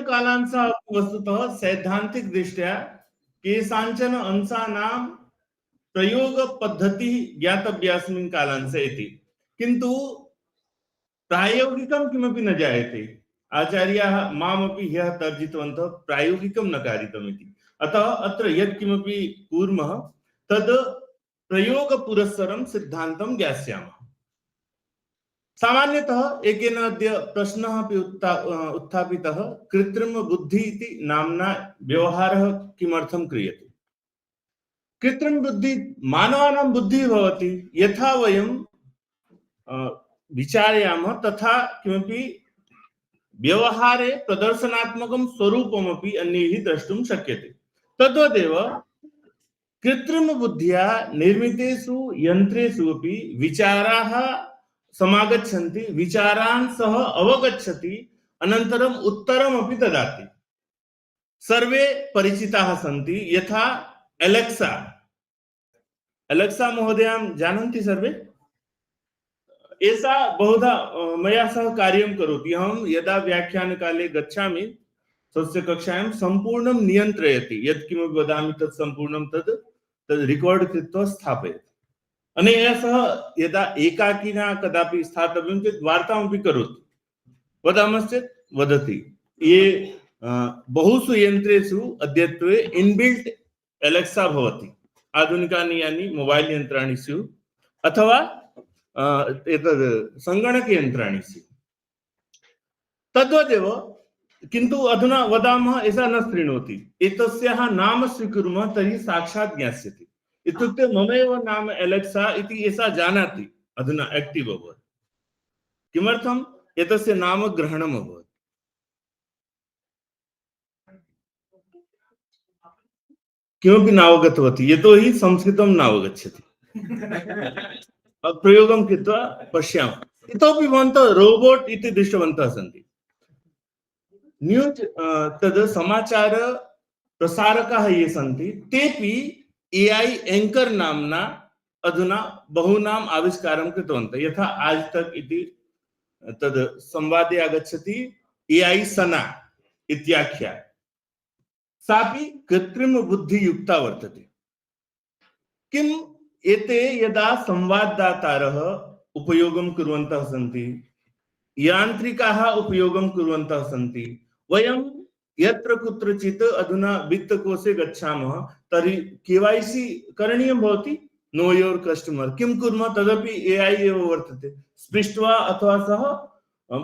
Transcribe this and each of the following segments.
कालांशः वस्तुतः सैद्धांतिक दृष्ट्या केषाञ्चन अंशानां प्रयोगपद्धतिः ज्ञातव्यास्मिन् कालांशे इति, किन्तु प्रायोगिकं किमपि न जायते। आचार्याः मामपि ह्यः तर्जितवन्तः प्रायोगिकं न कारितम् इति। अतः अत्र यत् किमपि कुर्मः तद् प्रयोगपुरस्सरं सिद्धान्तं ज्ञास्यामः। सामान्यतः एकेन अद्य प्रश्नः अपि उत्थापितः, कृत्रिमबुद्धिः इति नाम्ना व्यवहारः किमर्थं क्रियते। कृत्रिमबुद्धिः मानवानां बुद्धिः भवति, यथा वयं विचारयामः तथा किमपि व्यवहारे प्रदर्शनात्मकं स्वरूपमपि अन्यैः द्रष्टुं शक्यते। तद्वदेव कृत्रिमबुद्ध्या निर्मितेषु यन्त्रेषु अपि विचाराः समागच्छन्ति, विचारान् सः अवगच्छति, अनन्तरम् उत्तरमपि ददाति। सर्वे परिचिताः सन्ति, यथा एलेक्सा। एलेक्सा महोदयां जानन्ति सर्वे? एषा बहुधा मया सह कार्यं करोति। अहं यदा व्याख्यानकाले गच्छामि स्वस्य कक्षायां संपूर्णं नियन्त्रयति, यत् किमपि वदामि तत् संपूर्णं तद् रिकार्ड् कृत्वा स्थापयति। अनेन सह यदा एकाकिना कदापि स्थातव्यं चेत् वार्तामपि करोति, वदामश्चेत् वदति। ये बहुषु यन्त्रेषु अद्यत्वे इन्बिल्ट् एलेक्सा भवति। आधुनिकानि यानि मोबाइल यन्त्राणि स्युः अथवा एतद् सङ्गणकयन्त्राणि स्युः, तद्वदेव। किन्तु अधुना वदामः एषा न शृणोति, एतस्याः नाम स्वीकुर्मः तर्हि साक्षात् ज्ञास्यति। इत्युक्ते ममेव नाम एलेक्सा इति एषा जानाति, अधुना एक्टिव् अभवत्। किमर्थम्? एतस्य नाम ग्रहणम् अभवत्। किमपि नावगतवती, यतोहि संस्कृतं नावगच्छति। प्रयोगं कृत्वा पश्यामः। इतोपि भवन्तः रोबोट् इति दृष्टवन्तः सन्ति। न्यूज तद् समाचार प्रसारकाः ये सन्ति तेपि एआई एंकर नाम्ना अधुना बहूनाम् आविष्कारं कृतवन्तः। यथा आज तक इति तद् संवादे आगच्छति एआई सना इत्याख्या, सापि कृत्रिम बुद्धियुक्ता वर्तते। किम् एते यदा संवाददातारः उपयोगं कुर्वन्तः सन्ति, यान्त्रिकाः उपयोगं कुर्वन्तः सन्ति, वयं यत्र कुत्रचित् अधुना वित्तकोशे गच्छामः तर्हि केवाईसी करणीयं भवति, नो योर कस्टमर। किं कुर्मः? तदपि एआई एव वर्तते। स्पृष्ट्वा अथवा सः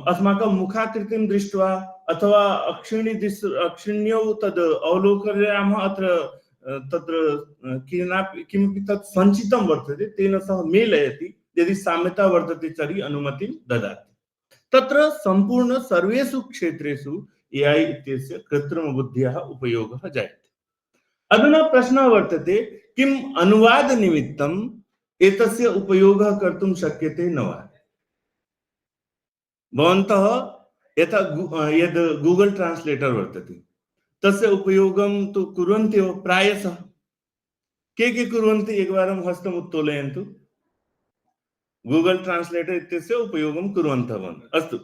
अस्माकं मुखाकृतिं दृष्ट्वा अथवा अक्षिण्यौ तद् अवलोकयामः, अत्र तत्र किमपि तत् सञ्चितं वर्तते, तेन सह मेलयति। यदि साम्यता वर्तते तर्हि अनुमतिं ददाति। तत्र संपूर्ण सर्वेषु क्षेत्रेषु एआई इत्यस्य कृत्रिमबुद्ध्याः उपयोगः जायते। अधुना प्रश्नः वर्तते, किम् अनुवाद निमित्तम् एतस्य उपयोगः कर्तुं शक्यते न वा? भवन्तः यथा यद् गूगल ट्रांसलेटर वर्तते तस्य उपयोगं तु कुर्वन्ति एव प्रायशः। के कुर्वन्ति? एकवारं हस्तम् उत्तोलयन्तु। गूगल ट्रांसलेटर इत्यस्य उपयोगं कुर्वन्तः भवन्तः। अस्तु,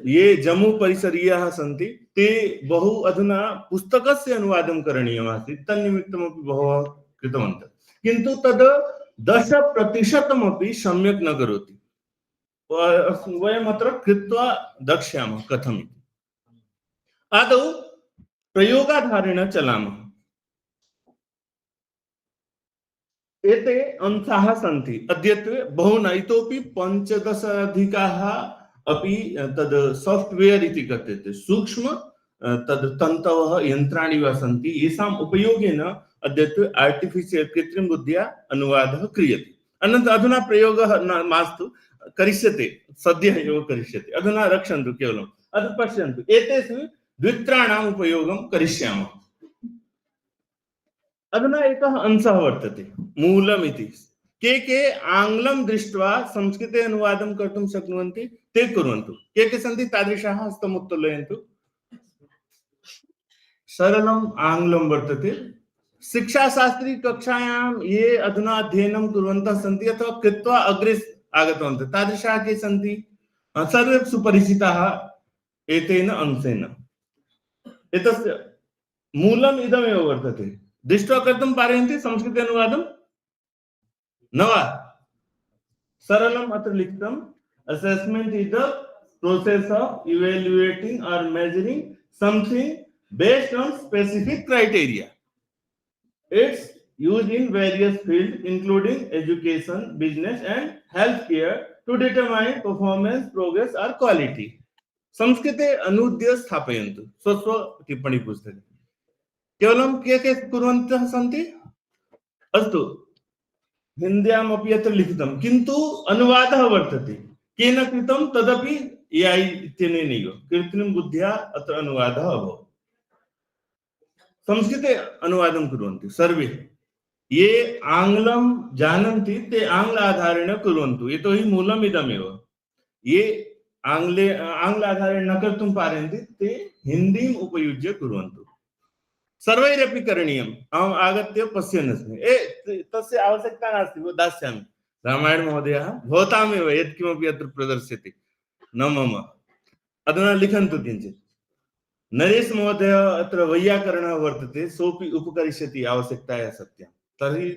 ये जम्मू परिसरीयाः सन्ति ते बहु अधुना पुस्तकस्य अनुवादं करणीयमासीत्, तन्निमित्तमपि बहवः कृतवन्तः, किन्तु तद् 10% सम्यक् न करोति। वयम् अत्र कृत्वा द्रक्ष्यामः कथम् इति। आदौ प्रयोगाधारेण चलामः। एते अंशाः सन्ति अद्यत्वे बहुना, इतोपि 15 अधिकाः अपि तद् सॉफ्टवेयर इति कथ्यते, सूक्ष्म तद् तन्तवः यन्त्राणि वा सन्ति, येषाम् उपयोगेन अद्यत्वे आर्टिफिशियल् कृत्रिम बुद्ध्या अनुवादः क्रियते। अनन्तरम् अधुना प्रयोगः मास्तु, करिष्यते, सद्यः एव करिष्यते। अधुना रक्षन्तु केवलम्। अत्र पश्यन्तु, एतेषु द्वित्राणाम् उपयोगं करिष्यामः। अधुना एकः अंशः वर्तते मूलम् इति। के आंग्लं दृष्ट्वा संस्कृते अनुवादं कर्तुं शक्नुवन्ति ते कुर्वन्तु। के सन्ति तादृशाः? हस्तम् उत्तोलयन्तु। सरलम् आंग्लं वर्तते। शिक्षाशास्त्री कक्षायां ये अधुना अध्ययनं कुर्वन्तः सन्ति अथवा कृत्वा अग्रे आगतवन्तः, तादृशाः के सन्ति? सर्वे सुपरिचिताः एतेन अंशेन। एतस्य मूलम् इदमेव वर्तते। दृष्ट्वा कर्तुं पारयन्ति संस्कृते अनुवादं न वा? सरलम् अत्र लिखितम् assessment is the process of evaluating or measuring something based on specific criteria. It's used in various fields including education, business and healthcare to determine performance, progress or quality. संस्कृते अनूद्य स्थापयन्तु स्वस्व टिप्पणी पुस्तके केवलं के कुर्वन्तः सन्ति अस्तु हिन्द्याम् अपि अत्र लिखितं किन्तु अनुवादः वर्तते केन कृतं तदपि एआई इत्यनेनैव कृत्रिम बुद्ध्या अत्र अनुवादः अभवत् संस्कृते अनुवादं कुर्वन्ति सर्वे ये आङ्ग्लं जानन्ति ते आङ्ग्ल आधारेण कुर्वन्तु यतोहि मूलम् इदमेव ये आङ्ग्ल आधारेण न कर्तुं पारयन्ति ते हिन्दीम् उपयुज्य कुर्वन्तु सर्वैरपि करणीयम् अहम् आगत्य पश्यन् अस्मि तस्य आवश्यकता नास्ति वो दास्यामि रामायण महोदयः भवतामेव यत्किमपि अत्र प्रदर्श्यते न मम अधुना लिखन्तु किञ्चित् नरेश महोदय अत्र वैयाकरणः वर्तते सोऽपि उपकरिष्यति आवश्यकताया सत्या तर्हि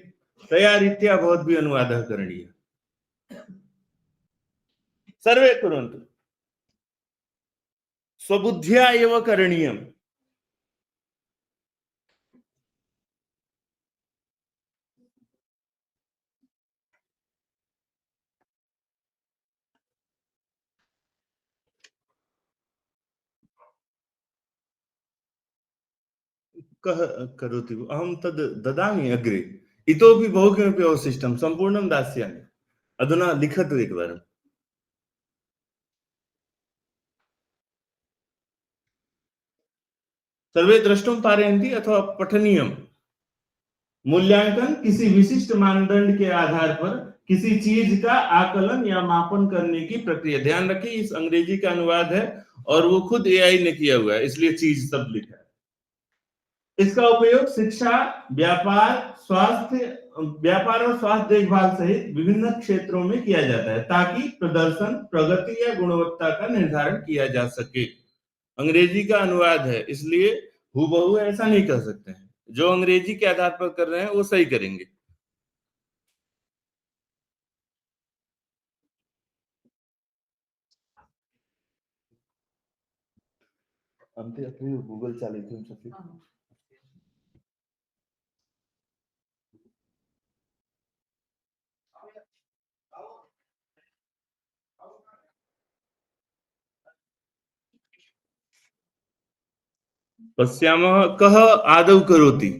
तया रीत्या भवद्भिः अनुवादः करणीयः सर्वे कुर्वन्तु स्वबुद्ध्या एव करणीयम् कः करोति अहं तद् ददामि अग्रे इतोपि बहु किमपि अवशिष्टं सम्पूर्णं दास्यामि अधुना लिखतु एकवारं सर्वे द्रष्टुं पारयन्ति अथवा पठनीयं मूल्यांकन किसी विशिष्ट मानदंड के आधार पर किसी चीज का आकलन या मापन करने की प्रक्रिया ध्यान रखिए इस अंग्रेजी का अनुवाद है और वो खुद एआई ने किया हुआ है इसलिए चीज सब लिखा है इसका उपयोग शिक्षा व्यापार और स्वास्थ्य देखभाल सहित विभिन्न क्षेत्रों में किया जाता है ताकि प्रदर्शन प्रगति या गुणवत्ता का निर्धारण किया जा सके अंग्रेजी का अनुवाद है इसलिए हूबहू ऐसा नहीं कर सकते हैं जो अंग्रेजी के आधार पर कर रहे हैं वो सही करेंगे अंते अपनी गूगल चालितुं शक्यते पश्यामः कः आदौ करोति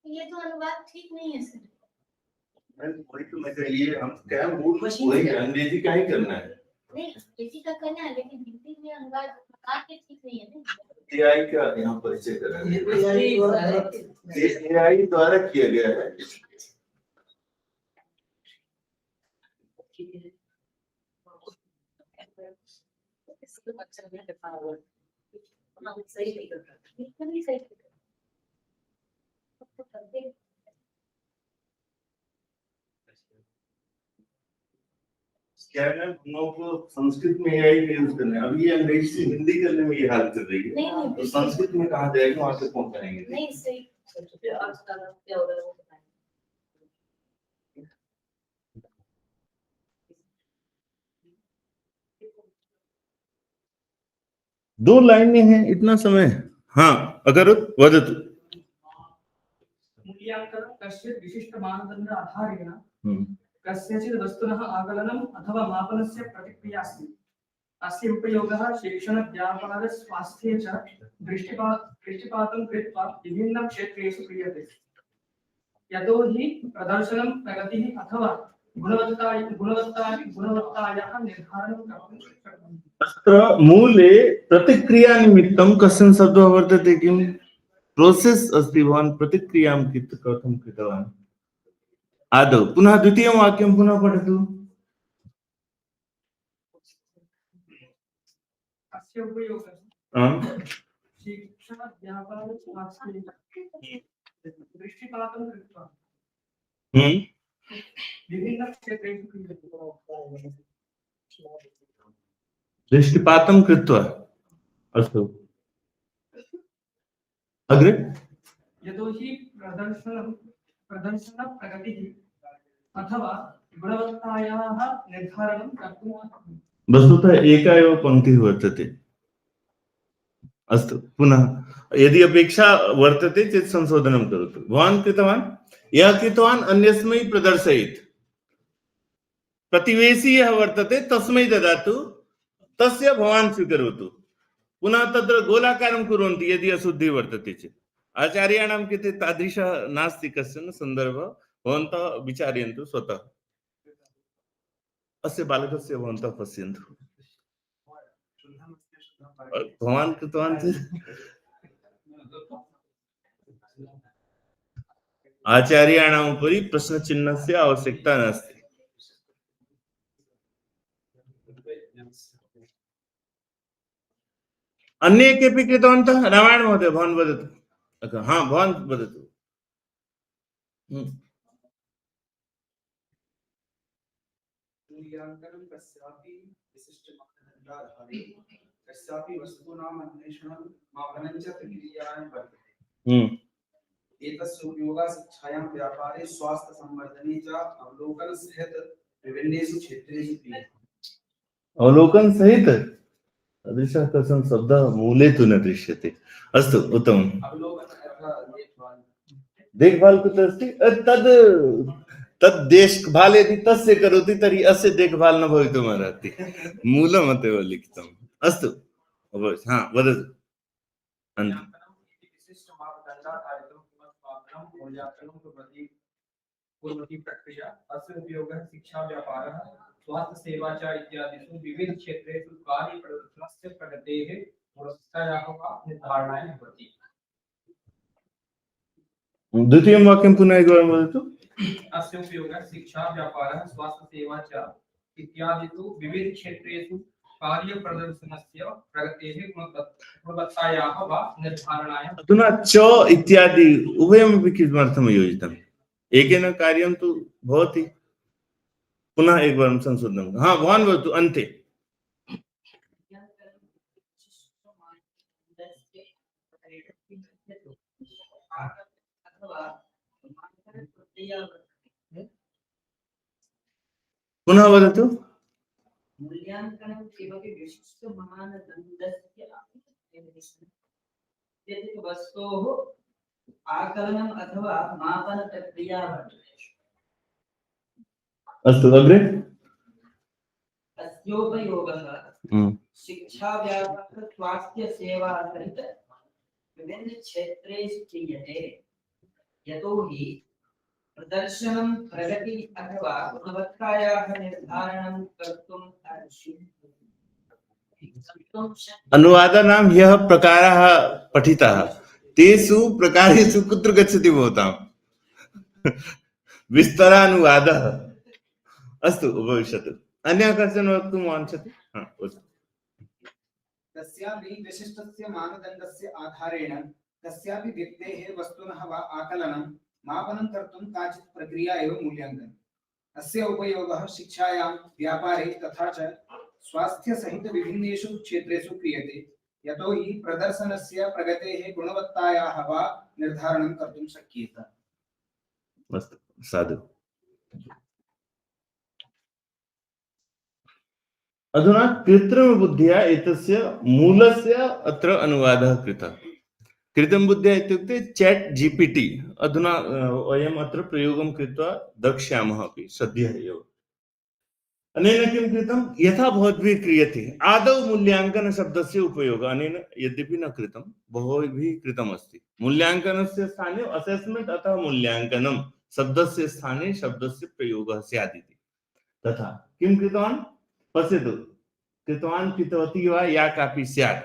ये तो अनुवाद ठीक नहीं है सर ये हम क्या मूड वही अंग्रेजी का ही करना है नहीं अंग्रेजी का करना है लेकिन हिंदी में अनुवाद आपके ठीक नहीं है ना एआई का यहाँ परिचय कराना है एआई द्वारा किया गया है सही नहीं कर रहा क्या है हम लोग को संस्कृत में एआई यूज करना है अभी ये अंग्रेजी से हिंदी करने में ये हालत चल रही है तो संस्कृत में कहाँ जाएगा वहां तक पहुंचाएंगे नहीं सही क्या हो रहा है दो लाइनें हैं इतना समय हाँ अगर वदतु मूल्यांकनं कश्चित् विशिष्टमानदण्ड आधारेण कस्यचित् वस्तुनः आकलनम् अथवा मापनस्य प्रतिक्रिया अस्ति अस्य उपयोगः शिक्षण व्यापार स्वास्थ्ये च दृष्टिपातं कृत्वा विभिन्न क्षेत्रेषु क्रियते यतो हि प्रदर्शनं प्रगतिः अथवा गुणवत्तायाः निर्धारणं कर्तुं शक्नुमः। अत्र मूले प्रतिक्रिया निमित्तं कश्चन शब्दः वर्तते किं प्रोसेस् अस्ति भवान् प्रतिक्रियां कथं कृतवान् आदौ पुनः द्वितीयं वाक्यं पुनः पठतु अस्य उपयोगः आम् शिक्षण व्यापार स्वास्थ्ये च दृष्टिपातं कृत्वा विभिन्न क्षेत्रेषु क्रियते दृष्टिपातं कृत्वा अस्तु अग्रे यतो हि प्रदर्शन प्रगतिः अथवा गुणवत्तायाः निर्धारणं कर्तुं शक्नुमः। वस्तुतः एका एव पङ्क्तिः वर्तते अस्तु पुनः यदि अपेक्षा वर्तते चेत् संशोधनं करोतु भवान् कृतवान् यः कृतवान् अन्यस्मै प्रदर्शयेत् प्रतिवेशी यः वर्तते तस्मै ददातु तस्य भवान् स्वीकरोतु पुनः तत्र गोलाकारं कुर्वन्ति यदि अशुद्धिः वर्तते चेत् आचार्याणां कृते तादृशः नास्ति कश्चन सन्दर्भः भवन्तः विचारयन्तु स्वतः अस्य बालकस्य भवन्तः पश्यन्तु भवान् कृतवान् चेत् आचार्याणाम् उपरि प्रश्नचिह्नस्य आवश्यकता नास्ति अन्ये केपि कृतवन्तः रामायण महोदय भवान् वदतु हाँ भवान् वदतु मूल्याङ्कनं कस्यापि विशिष्टमानदण्डाधारे कस्यापि वस्तूनाम् अन्वेषणं मापनं च प्रक्रियायां वर्तते एतस्य उपयोगः शिक्षायां व्यापारे स्वास्थ्यसंवर्धने च अवलोकनसहित विभिन्नेषु क्षेत्रेषु क्रियते अवलोकन सहित तादृशः कश्चन शब्दः मूले तु न दृश्यते अस्तु उत्तमम् देखभाल कुत्र अस्ति तद् देखभाल यदि तस्य करोति तर्हि अस्य देखभाल न भवितुमर्हति मूलमतेव लिखितम् अस्तु अवश्य हाँ वदतु प्रक्रिया अस्य उपयोगः शिक्षा व्यापारः स्वास्थ्य सेवा च इत्यादिषु विविध क्षेत्रेषु कार्यप्रदर्शनस्य प्रगतेः गुणवत्तायाः वा निर्धारणाय भवति। द्वितीयं वाक्यं पुनः एकवारं वदतु अस्य उपयोगः शिक्षा व्यापारः स्वास्थ्य सेवा च इत्यादिषु विविध क्षेत्रेषु कार्यप्रदर्शनस्य प्रगतेः गुणवत्तायाः वा निर्धारणाय। अधुना च इत्यादि उभयमपि किमर्थं योजितम् एकेन कार्यं तु भवति पुनः एकवारं संशोधनं हाँ भवान् वदतु अन्ते पुनः वदतु मूल्याङ्कनं किमपि विशिष्टमानदण्डस्य यदि वस्तोः आकलनम् अथवा मापनप्रक्रिया वर्तते। अस्तु अग्रे अस्योपयोगः शिक्षा व्यापार स्वास्थ्य सेवा सहित विभिन्न क्षेत्रेषु क्रियते यतो हि प्रदर्शनं प्रगति अथवा गुणवत्तायाः निर्धारणं कर्तुम् अनुवादानां यः प्रकारः पठितः तेषु प्रकारेषु कुत्र गच्छति भवताम् विस्तरानुवादः अस्तु उपविशतु अन्यः कश्चन वक्तुं वाञ्छति कस्यापि विशिष्टस्य मानदण्डस्य आधारेण कस्यापि व्यक्तेः वस्तुनः वा आकलनं मापनं कर्तुं काचित् प्रक्रिया एव मूल्याङ्कनम् अस्य उपयोगः शिक्षायां व्यापारे तथा च स्वास्थ्यसहित विभिन्नेषु क्षेत्रेषु क्रियते यतो हि प्रदर्शनस्य प्रगतेः गुणवत्तायाः वा निर्धारणं कर्तुं शक्येत। अस्तु साधु अधुना कृत्रिमबुद्ध्या एतस्य मूलस्य अत्र अनुवादः कृतः कृत्रिमबुद्ध्या इत्युक्ते चैट जीपीटी अधुना वयम् अत्र प्रयोगं कृत्वा द्रक्ष्यामः अपि सद्यः एव अनेन किं कृतं यथा भवद्भिः क्रियते आदौ मूल्याङ्कन शब्दस्य उपयोगः अनेन यद्यपि न कृतं बहुभिः कृतम् अस्ति मूल्याङ्कनस्य स्थाने असेस्मेंट अथवा मूल्याङ्कनं शब्दस्य स्थाने शब्दस्य प्रयोगः स्यात् इति तथा किं कृतवान् पश्यतु कृतवान् कृतवती वा या कापि स्यात्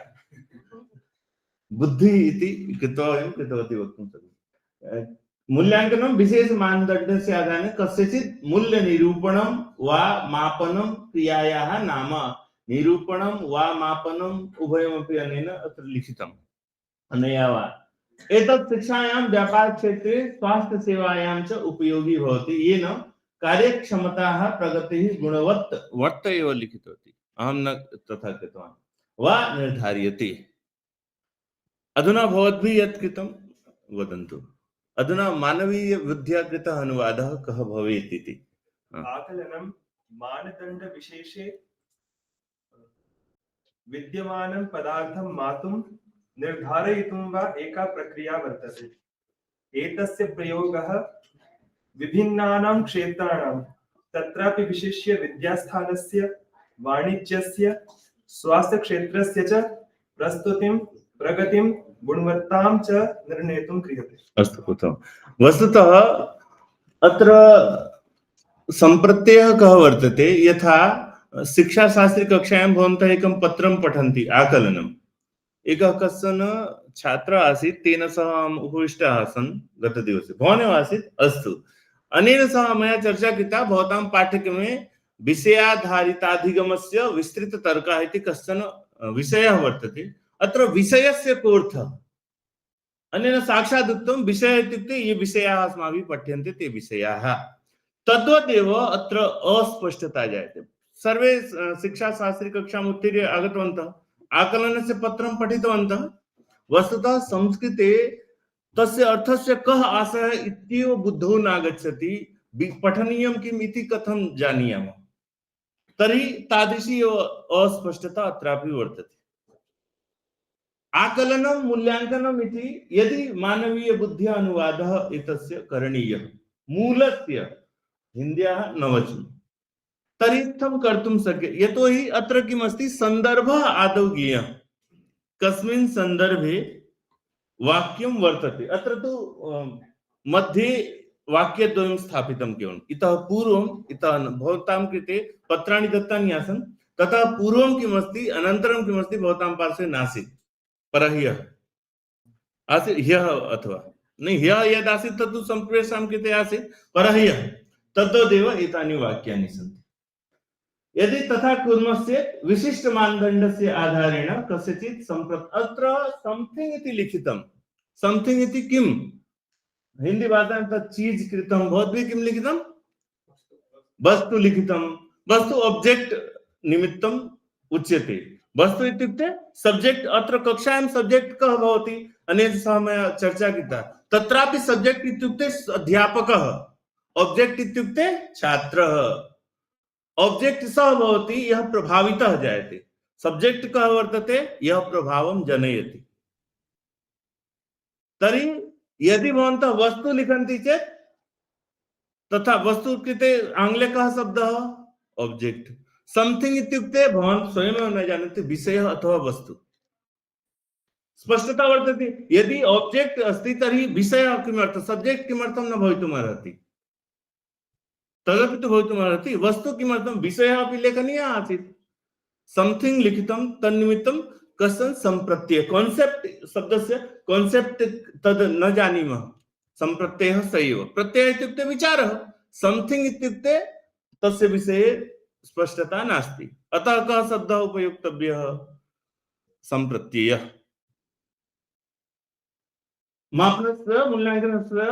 बुद्धिः इति कृत्वा वयं कृतवती वक्तुं शक्नुमः मूल्यांकनं विशेष मानदण्डस्य आधारेण कस्यचित् मूल्य निरूपणं वा मापनं क्रियायाः नाम निरूपणं वा मापनम् उभयमपि अनेन अत्र लिखितम् अनया वा एतत् शिक्षायां व्यापारक्षेत्रे स्वास्थ्यसेवायां च उपयोगी भवति येन कार्यक्षमताः प्रगतिः गुणवत् वर्त एव लिखितवती अहं न तथा कृतवान् वा निर्धार्यते अधुना भवद्भिः यत् कृतं वदन्तु अधुना मानवीय बुद्ध्या कृतः अनुवादः कः भवेत् इति आकलनं मानदण्ड विशेषे विद्यमानं पदार्थं मातुं निर्धारयितुं वा एका प्रक्रिया वर्तते एतस्य प्रयोगः विभिन्नानां क्षेत्राणां तत्रापि विशिष्य विद्यास्थानस्य वाणिज्यस्य स्वास्थ्यक्षेत्रस्य च प्रस्तुतिं प्रगतिं गुणवत्तां च निर्णेतुं क्रियते अस्तु उत्तमं वस्तुतः अत्र सम्प्रत्ययः कः वर्तते यथा शिक्षाशास्त्री कक्षायां भवन्तः एकं पत्रं पठन्ति आकलनम् एकः कश्चन छात्रः आसीत् तेन सह अहम् उपविष्टः आसन् गतदिवसे भवानेव आसीत् अस्तु अनेन सह मया चर्चा कृता भवतां पाठ्यक्रमे विषयाधारिताधिगमस्य विस्तृततर्कः इति कश्चन विषयः वर्तते अत्र विषयस्य कोऽर्थः अनेन साक्षात् उक्तं विषय इत्युक्ते ये विषयाः अस्माभिः पठ्यन्ते ते विषयाः तद्वदेव अत्र अस्पष्टता जायते सर्वे शिक्षाशास्त्री कक्षाम् उत्तीर्य आगतवन्तः आकलनस्य पत्रं पठितवन्तः वस्तुतः संस्कृते तस्य अर्थस्य कः आशयः इत्येव बुद्धौ नागच्छति पठनीयं किम् इति कथं जानीयामः तर्हि तादृशी एव अस्पष्टता अत्रापि वर्तते आकलनं मूल्यांकनम् इति यदि मानवीय बुद्ध्या अनुवादः एतस्य करणीयः मूलस्य हिन्द्याः नवचनं तर्हि इत्थं कर्तुं शक्यते यतोहि अत्र किम् अस्ति सन्दर्भः आदौ ज्ञेयः कस्मिन् सन्दर्भे वाक्यं वर्तते अत्र तु मध्ये वाक्यद्वयं स्थापितं केवलम् इतः पूर्वम् इतः भवतां कृते पत्राणि दत्तानि आसन् ततः पूर्वं किमस्ति अनन्तरं किमस्ति भवतां पार्श्वे नासीत् परह्यः आसीत् ह्यः अथवा न ह्यः यदासीत् तत्तु सम्प्रेषां कृते आसीत् परह्यः तद्वदेव एतानि वाक्यानि सन्ति यदि तथा कुर्मश्चेत् विशिष्ट मानदण्डस्य आधारेण कस्यचित् अत्र समथिंग इति लिखितं समथिंग इति किं हिंदी भाषायां तत् चीज कृतं भवद्भिः किं लिखितं वस्तु लिखितं वस्तु ऑब्जेक्ट निमित्तम् उच्यते वस्तु इत्युक्ते सब्जेक्ट अत्र कक्षायां सब्जेक्ट कः भवति अनेन सह मया चर्चा कृता तत्रापि सब्जेक्ट इत्युक्ते अध्यापकः ऑब्जेक्ट इत्युक्ते छात्रः ऑब्जेक्ट सः भवति यः प्रभावितः जायते सब्जेक्ट कः वर्तते यः प्रभावं जनयति तर्हि यदि भवन्तः वस्तु लिखन्ति चेत् तथा वस्तु कृते आंग्ले कः शब्दः ऑब्जेक्ट समथिंग इत्युक्ते भवान् स्वयमेव न जानन्ति विषयः अथवा वस्तु स्पष्टता वर्तते यदि ऑब्जेक्ट अस्ति तर्हि विषयः किमर्थं सब्जेक्ट किमर्थं न भवितुमर्हति तदपि तु भवितुमर्हति वस्तु किमर्थं विषयः अपि लेखनीयः आसीत् समथिंग लिखितं तन्निमित्तं कश्चन सम्प्रत्यय कॉन्सेप्ट शब्दस्य कॉन्सेप्ट तद् न जानीमः सम्प्रत्ययः स एव प्रत्ययः इत्युक्ते विचारः समथिंग इत्युक्ते तस्य विषये स्पष्टता नास्ति अतः कः शब्दः उपयोक्तव्यः सम्प्रत्ययः मापनस्य मूल्यांकनस्य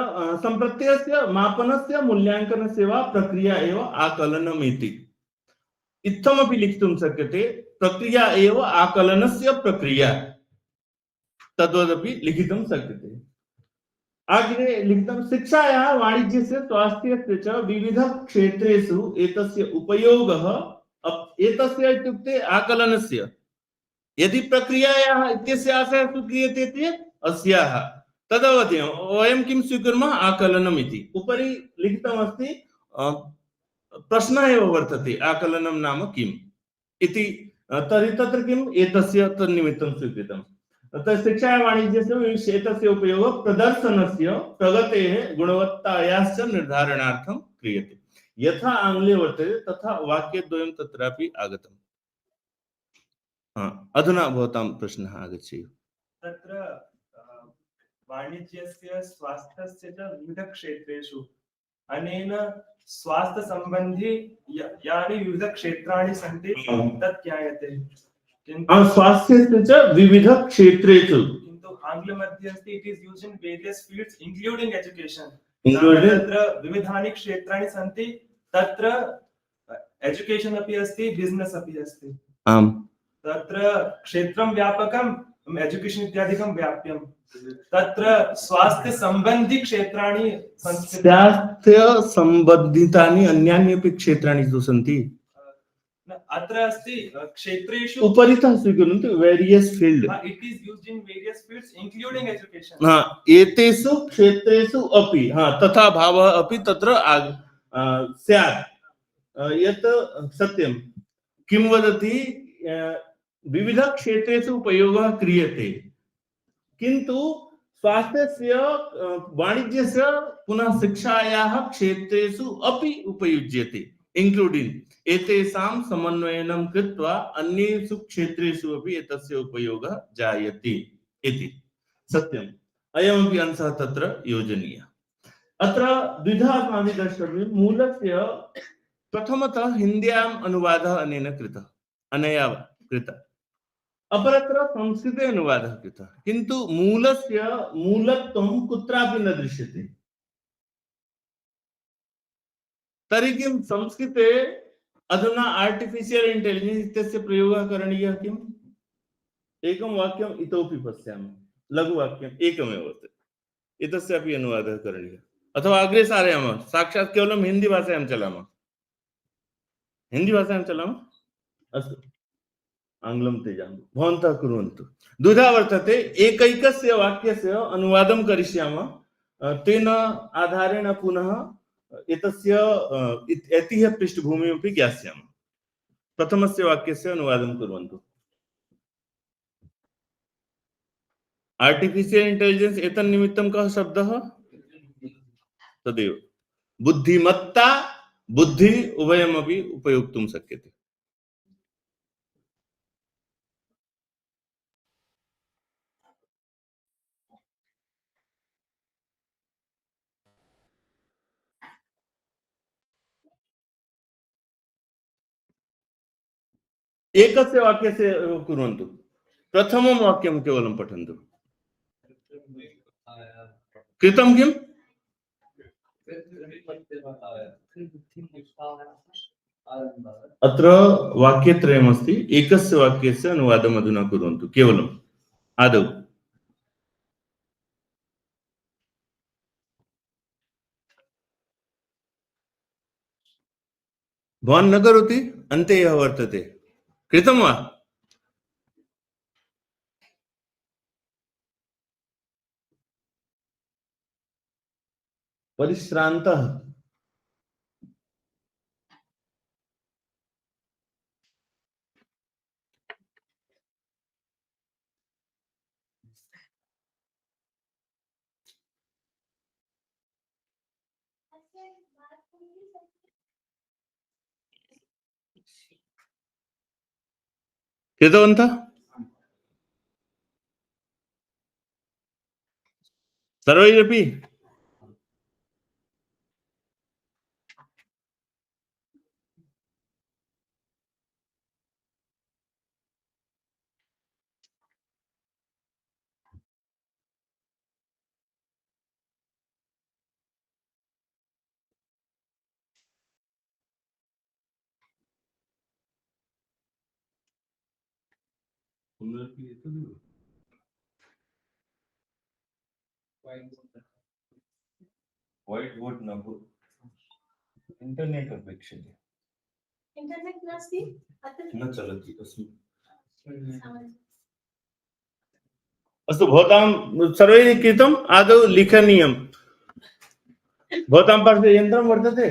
सम्प्रत्ययस्य मापनस्य मूल्यांकनस्य वा प्रक्रिया एव आकलनम् इति इत्थमपि लिखितुं शक्यते प्रक्रिया एव आकलनस्य प्रक्रिया तद्वदपि लिखितुं शक्यते अग्रे लिखितं शिक्षायाः वाणिज्यस्य स्वास्थ्यस्य च विविधक्षेत्रेषु एतस्य उपयोगः एतस्य इत्युक्ते आकलनस्य यदि प्रक्रियायाः इत्यस्य आशयः स्वीक्रियते चेत् अस्याः तदवधि वयं किं स्वीकुर्मः आकलनम् इति उपरि लिखितमस्ति प्रश्नः एव वर्तते आकलनं नाम किम् इति तर्हि तत्र किम् एतस्य तन्निमित्तं स्वीकृतं तत् शिक्षाया वाणिज्यस्य एतस्य उपयोगः प्रदर्शनस्य प्रगतेः गुणवत्तायाश्च निर्धारणार्थं क्रियते यथा आङ्ग्ले वर्तते तथा वाक्यद्वयं तत्रापि आगतम् अधुना भवतां प्रश्नः आगच्छेयुः तत्र वाणिज्यस्य स्वास्थ्यस्य च विविधक्षेत्रेषु अनेन स्वास्थ्यसम्बन्धी यानि विविधक्षेत्राणि सन्ति तत् ज्ञायते किन्तु स्वास्थ्यस्य च विविधक्षेत्रेषु किन्तु आङ्ग्लमध्ये अस्ति it is used in various fields including education तत्र विविधानि क्षेत्राणि सन्ति तत्र एजुकेशन अपि अस्ति बिजनेस अपि अस्ति आम् तत्र क्षेत्रं व्यापकम् एजुकेशन इत्यादिकं व्याप्यं तत्र स्वास्थ्य संबंधी क्षेत्राणि स्वास्थ्य संबंधितानि अन्यान्यपि क्षेत्राणि तु सन्ति अत्र अस्ति क्षेत्रेषु उपरितः स्वीकुर्वन्तु various field it is used in various fields including education एतेषु क्षेत्रेषु अपि तथा भावः अपि तत्र स्यात् यत् सत्यं किं वदति विविध क्षेत्रेषु उपयोगः क्रियते किन्तु स्वास्थ्यस्य वाणिज्यस्य पुनः शिक्षायाः क्षेत्रेषु अपि उपयुज्यते इंक्लूडिंग एतेषां समन्वयनं कृत्वा अन्येषु क्षेत्रेषु अपि एतस्य उपयोगः जायते इति सत्यम् अयमपि अंशः तत्र योजनीयः अत्र द्विधा अस्माभिः द्रष्टव्यं मूलस्य प्रथमतः हिन्द्याम् अनुवादः अनेन कृतः अनया कृतः अपरत्र संस्कृते अनुवादः कृतः किन्तु मूलस्य मूलत्वं कुत्रापि न दृश्यते तर्हि किं संस्कृते अधुना आर्टिफिशियल् इंटेलिजेंस इत्यस्य प्रयोगः करणीयः किम् एकं वाक्यम् इतोपि पश्यामः लघुवाक्यम् एकमेव वर्तते एतस्यापि अनुवादः करणीयः अथवा अग्रे सारयामः साक्षात् केवलं हिंदी भाषायां चलामः अस्तु आंग्लं त्यजामः भवन्तः कुर्वन्तु द्विधा वर्तते एकैकस्य वाक्यस्य अनुवादं करिष्यामः तेन आधारेण पुनः एतस्य ऐतिह्य पृष्ठभूमिमपि ज्ञास्यामः प्रथमस्य वाक्यस्य अनुवादं कुर्वन्तु आर्टिफिशियल् इंटेलिजेंस एतन्निमित्तं कः शब्दः तदेव बुद्धिमत्ता बुद्धि उभयमपि उपयोक्तुं शक्यते एकस्य वाक्यस्य कुर्वन्तु प्रथमं वाक्यं केवलं पठन्तु कृतं किम् अत्र वाक्यत्रयमस्ति एकस्य वाक्यस्य अनुवादम् अधुना कुर्वन्तु केवलम् आदौ भवान् न करोति अन्ते यः वर्तते कृतं वा परिश्रान्तः कृतवन्तः सर्वैरपि व्हाइट बोर्ड न इंटरनेट अपेक्षते इंटरनेट नास्ति अत्र न चलति अस्मिन् अस्तु भवतां सर्वैः कृतम् आदौ लिखनीयं भवतां पार्श्वे यन्त्रं वर्तते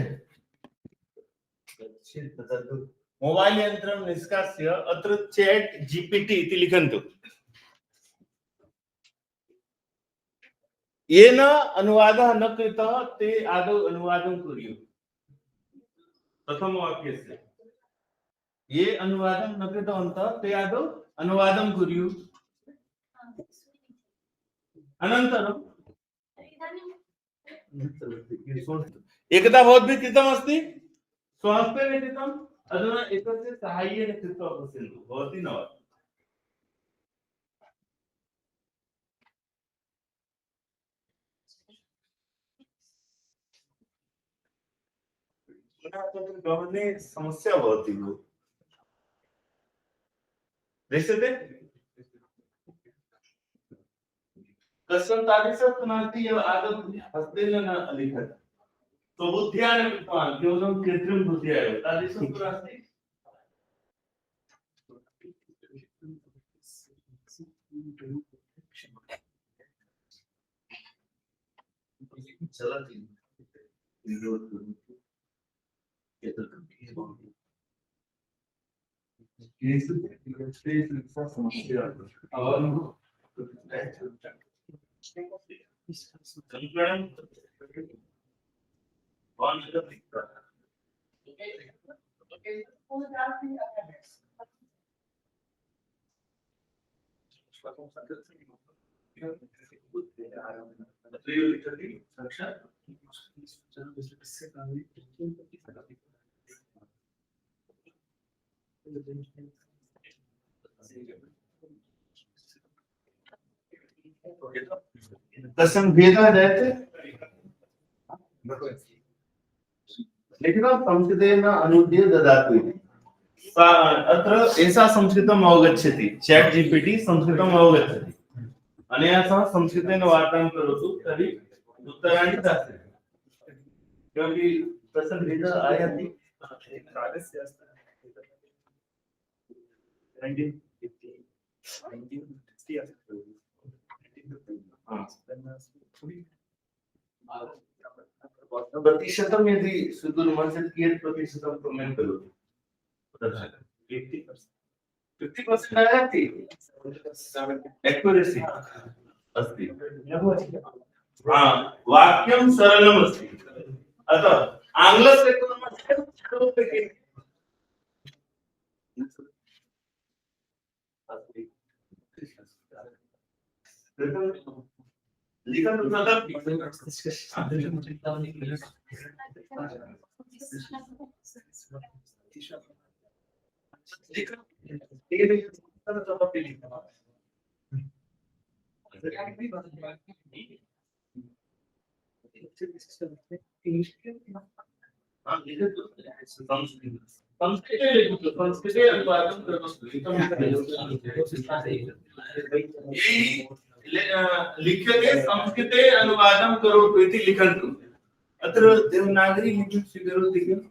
मोबाइल यन्त्रं निष्कास्य अत्र चैट जीपीटी इति लिखन्तु। येन अनुवादः न कृतः ते आदौ अनुवादं कुर्युः। प्रथमवाक्यस्य ये अनुवादं न कृतवन्तः ते आदौ अनुवादं कुर्युः। अनन्तरं एकदा भवद्भिः कृतमस्ति, स्वहस्तेन कृतम्, अधुना एतस्य साहाय्येन कृत्वा पश्यन्तु, भवति न वा? पुनः तत्र गमने समस्या भवति भो। दृश्यते? कश्चन तादृशः नास्ति यः आदौ हस्तेन न अलिखत्, स्वबुद्ध्या न कृतवान्, केवलं कृत्रिमबुद्ध्या एव, तादृशं तु नास्ति। चलति समस्या कश्चन भेदः जायते लिखितं संस्कृतेन अनुद्य ददातु इति। अत्र एषा संस्कृतम् अवगच्छति, चैट जीपीटी संस्कृतम् अवगच्छति, अनया सह संस्कृतेन वार्तां करोतु, तर्हि उत्तराणि दास्यति। क्योंकि कश्चन भेदः आयाति। प्रतिशतं यदि सुदूरं चेत् कियत् प्रतिशतं कमेण्ट् करोतु? 50% आयाति, एक्युरेसि अस्ति। वाक्यं सरलमस्ति, अतः आङ्ग्लस्य कुर्मः चेत् लिखन्तु तदपि। संस्कृते लिखतु, संस्कृते अनुवादं करोतु। लिख्यते संस्कृते अनुवादं करोतु इति लिखन्तु। अत्र देवनागरी लिपिं स्वीकरोति किम्?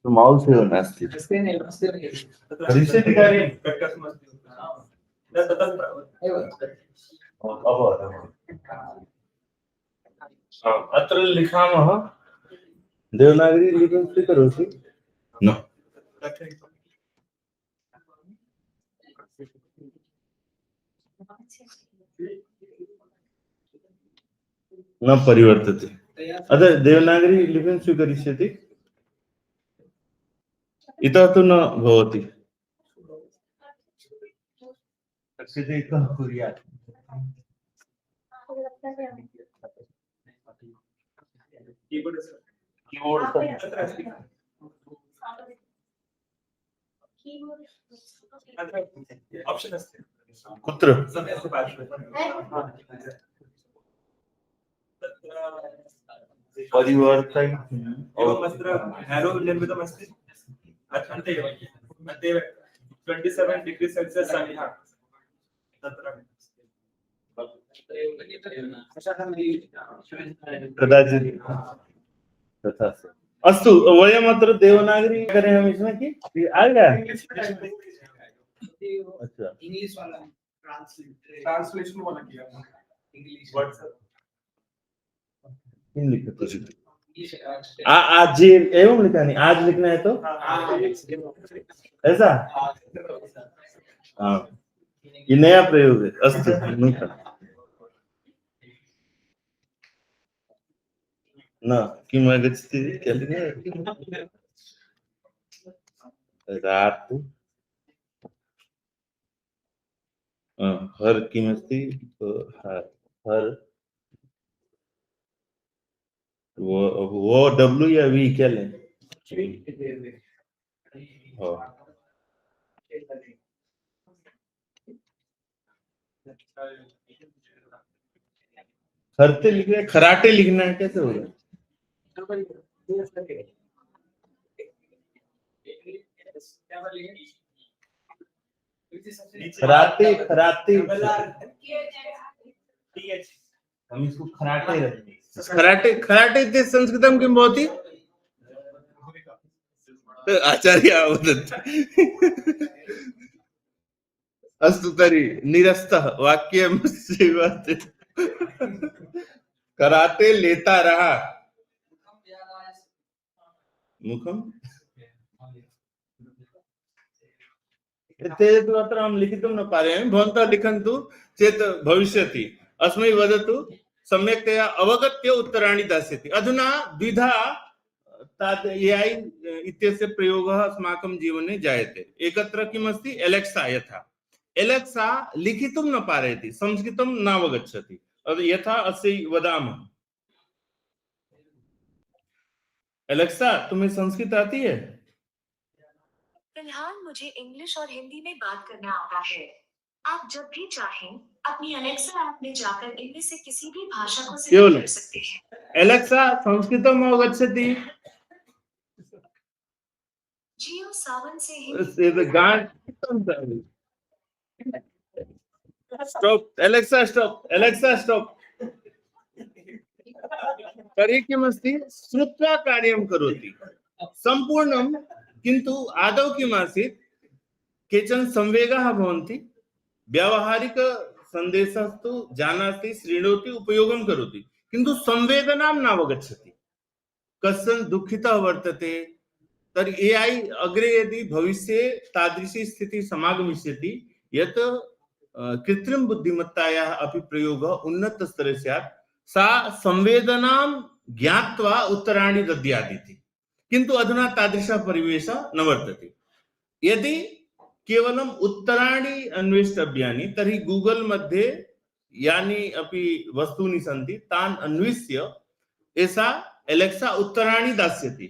माउस एव नास्ति। रिसेट् कार्यं अत्र लिखामः देवनागरी लिपिं स्वीकरोति न न परिवर्तते। अतः देवनागरी लिपिं स्वीकरिष्यति, इतः तु न भवति। कः कुर्यात्? कीबोर्ड ऑप्शन अस्ति कुत्र? परिवर्तन एवमत्र एरो निर्मितमस्ति अन्ते एव 27 डिग्री सेल्सियस सन्निहा तत्र कदाचित तथा से अस्तु वयमत्र देवनागरी करें हम इसमें की आएगा। अच्छा इंग्लिश वाला ट्रांसलेशन वाला किया इंग्लिश व्हाट्सएप इन लिखो तो आज एवं लिखा नहीं, आज लिखना है तो ऐसा। हाँ ये नया प्रयोग है। अस्तु नूतन न किम आगच्छति क्या लिखना रात हर किमस्ति हर वो डब्ल्यू या वी क्या लें? खरते लिखना है, खराटे लिखना है, कैसे होगा? खराटे खराटे हम इसको खराटे रखेंगे। खराटे खराटे इति संस्कृतं किं भवति? आचार्य वदन्ति। अस्तु तर्हि निरस्तः वाक्यमस्यैव कराटे लेता रहा मुखम चेत् अत्र अहं लिखितुं न पारयामि, भवन्तः लिखन्तु चेत् भविष्यति। अस्मै वदतु सम्यक्तया अवगत्य उत्तराणि दास्यति। अधुना द्विधा तद् AI इत्यस्य प्रयोगः अस्माकं जीवने जायते। एकत्र किमस्ति एलेक्सा। यथा एलेक्सा लिखितुं न पारयति, संस्कृतं नावगच्छति, यथा अस्य वदामः एलेक्सा तुम्हें संस्कृत आती है? फिलहाल मुझे इंग्लिश और हिंदी में बात करना आता है। आप जब भी चाहें अपनी अलेक्सा ऐप में जाकर इनमें से किसी भी भाषा को सिलेक्ट कर सकते हैं। एलेक्सा संस्कृतम् अवगच्छति? जियो सावन से Hindi stop Alexa stop Alexa stop. तर्हि किमस्ति श्रुत्वा कार्यं करोति सम्पूर्णं, किन्तु आदौ किमासीत् केचन संवेगाः भवन्ति, व्यावहारिक सन्देशस्तु जानाति, शृणोति, उपयोगं करोति, किन्तु संवेदनां नावगच्छति। कश्चन दुःखितः वर्तते तर्हि AI अग्रे यदि भविष्ये तादृशी स्थितिः समागमिष्यति यत् कृत्रिम बुद्धिमत्तायाः अपि प्रयोगः उन्नतस्तरे स्यात्, सा संवेदनां ज्ञात्वा उत्तराणि दद्यादिति। किन्तु अधुना तादृशः परिवेशः न वर्तते। यदि केवलम् उत्तराणि अन्वेष्टव्यानि तर्हि गूगल मध्ये यानि अपि वस्तूनि सन्ति तान् अन्विष्य एषा एलेक्सा उत्तराणि दास्यति।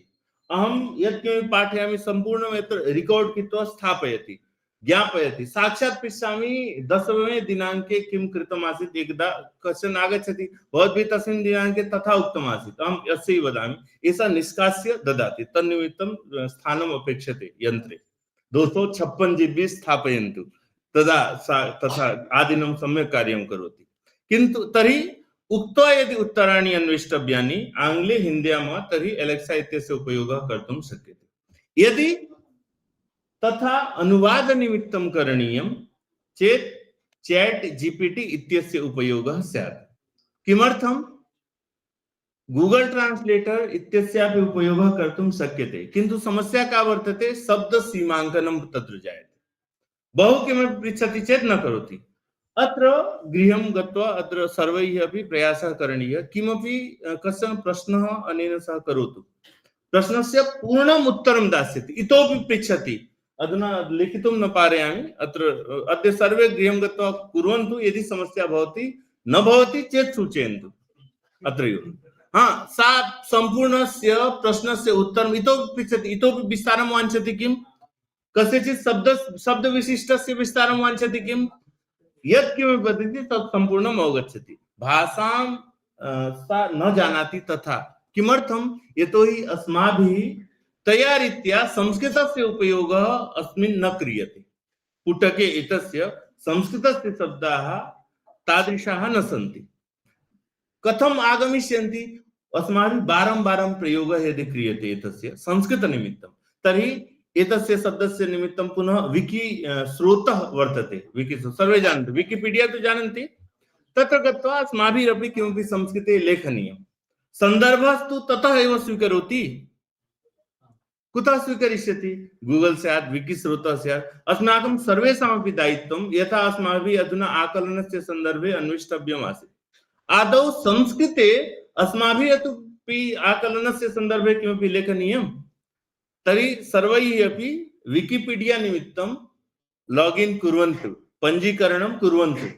अहं यत्किमपि पाठयामि सम्पूर्णम् एतत् रिकार्ड् कृत्वा स्थापयति, ज्ञापयति। साक्षात् पश्यामि 10वें दिनाङ्के किं कृतमासीत्। एकदा कश्चन आगच्छति, भवद्भिः तस्मिन् दिनाङ्के तथा उक्तमासीत्, अहम् अस्य वदामि, एषा निष्कास्य ददाति, तन्निमित्तं स्थानम् अपेक्षते यन्त्रे 256 GB स्थापयन्तु, तदा सा तथा आदिनं सम्यक् कार्यं करोति। किन्तु तर्हि उक्त्वा यदि उत्तराणि अन्वेष्टव्यानि आङ्ग्ले हिन्द्यां वा तर्हि एलेक्सा इत्यस्य उपयोगः कर्तुं शक्यते। यदि तथा अनुवाद निमित्तं करणीयं चेत् चैट GPT इत्यस्य उपयोगः स्यात्। किमर्थं? गूगल ट्रांसलेटर इत्यस्यापि उपयोगः कर्तुं शक्यते, किन्तु समस्या का वर्तते? शब्द सीमाङ्कनं तत्र जायते। बहु किमपि पृच्छति चेत् न करोति। अत्र गृहं गत्वा अत्र सर्वैः अपि प्रयासः करणीयः। किमपि कश्चन प्रश्नः अनेन सह करोतु, प्रश्नस्य पूर्णम् उत्तरं दास्यति, इतोपि पृच्छति। अधुना लिखितुं न पारयामि, अत्र अद्य सर्वे गृहं गत्वा कुर्वन्तु। यदि समस्या भवति न भवति चेत् सूचयन्तु अत्रैव। हाँ, सा सम्पूर्णस्य प्रश्नस्य उत्तरम् इतोपि पृच्छति, इतोपि विस्तारं वाञ्छति किम्? कस्यचित् शब्दविशिष्टस्य विस्तारं वाञ्छति किम्? यत् किमपि वदति तत् सम्पूर्णम् अवगच्छति। भाषां सा न जानाति तथा किमर्थं यतोहि अस्माभिः तया रीत्या संस्कृतस्य उपयोगः अस्मिन् न क्रियते। पुटके एतस्य संस्कृतस्य शब्दाः तादृशाः न सन्ति। कथम् आगमिष्यन्ति? अस्माभिः बारं प्रयोगः यदि क्रियते एतस्य संस्कृतनिमित्तं, तर्हि एतस्य शब्दस्य निमित्तं पुनः विकि स्रोतः वर्तते। विकि सर्वे जानन्ति, विकिपीडिया तु जानन्ति। तत्र गत्वा अस्माभिरपि किमपि संस्कृते लेखनीयं। सन्दर्भस्तु ततः एव स्वीकरोति। कुतः स्वीकरिष्यति? गूगल स्यात्, विकि स्रोतः स्यात्। अस्माकं सर्वेषामपि दायित्वं, यथा अस्माभिः अधुना आकलनस्य सन्दर्भे अन्वेष्टव्यम् आसीत्। आदौ संस्कृते अस्माभिः अपि आकलनस्य सन्दर्भे किमपि लेखनीयं, तर्हि सर्वैः अपि विकिपीडिया निमित्तं लॉगिन् कुर्वन्तु, पञ्जीकरणं कुर्वन्तु,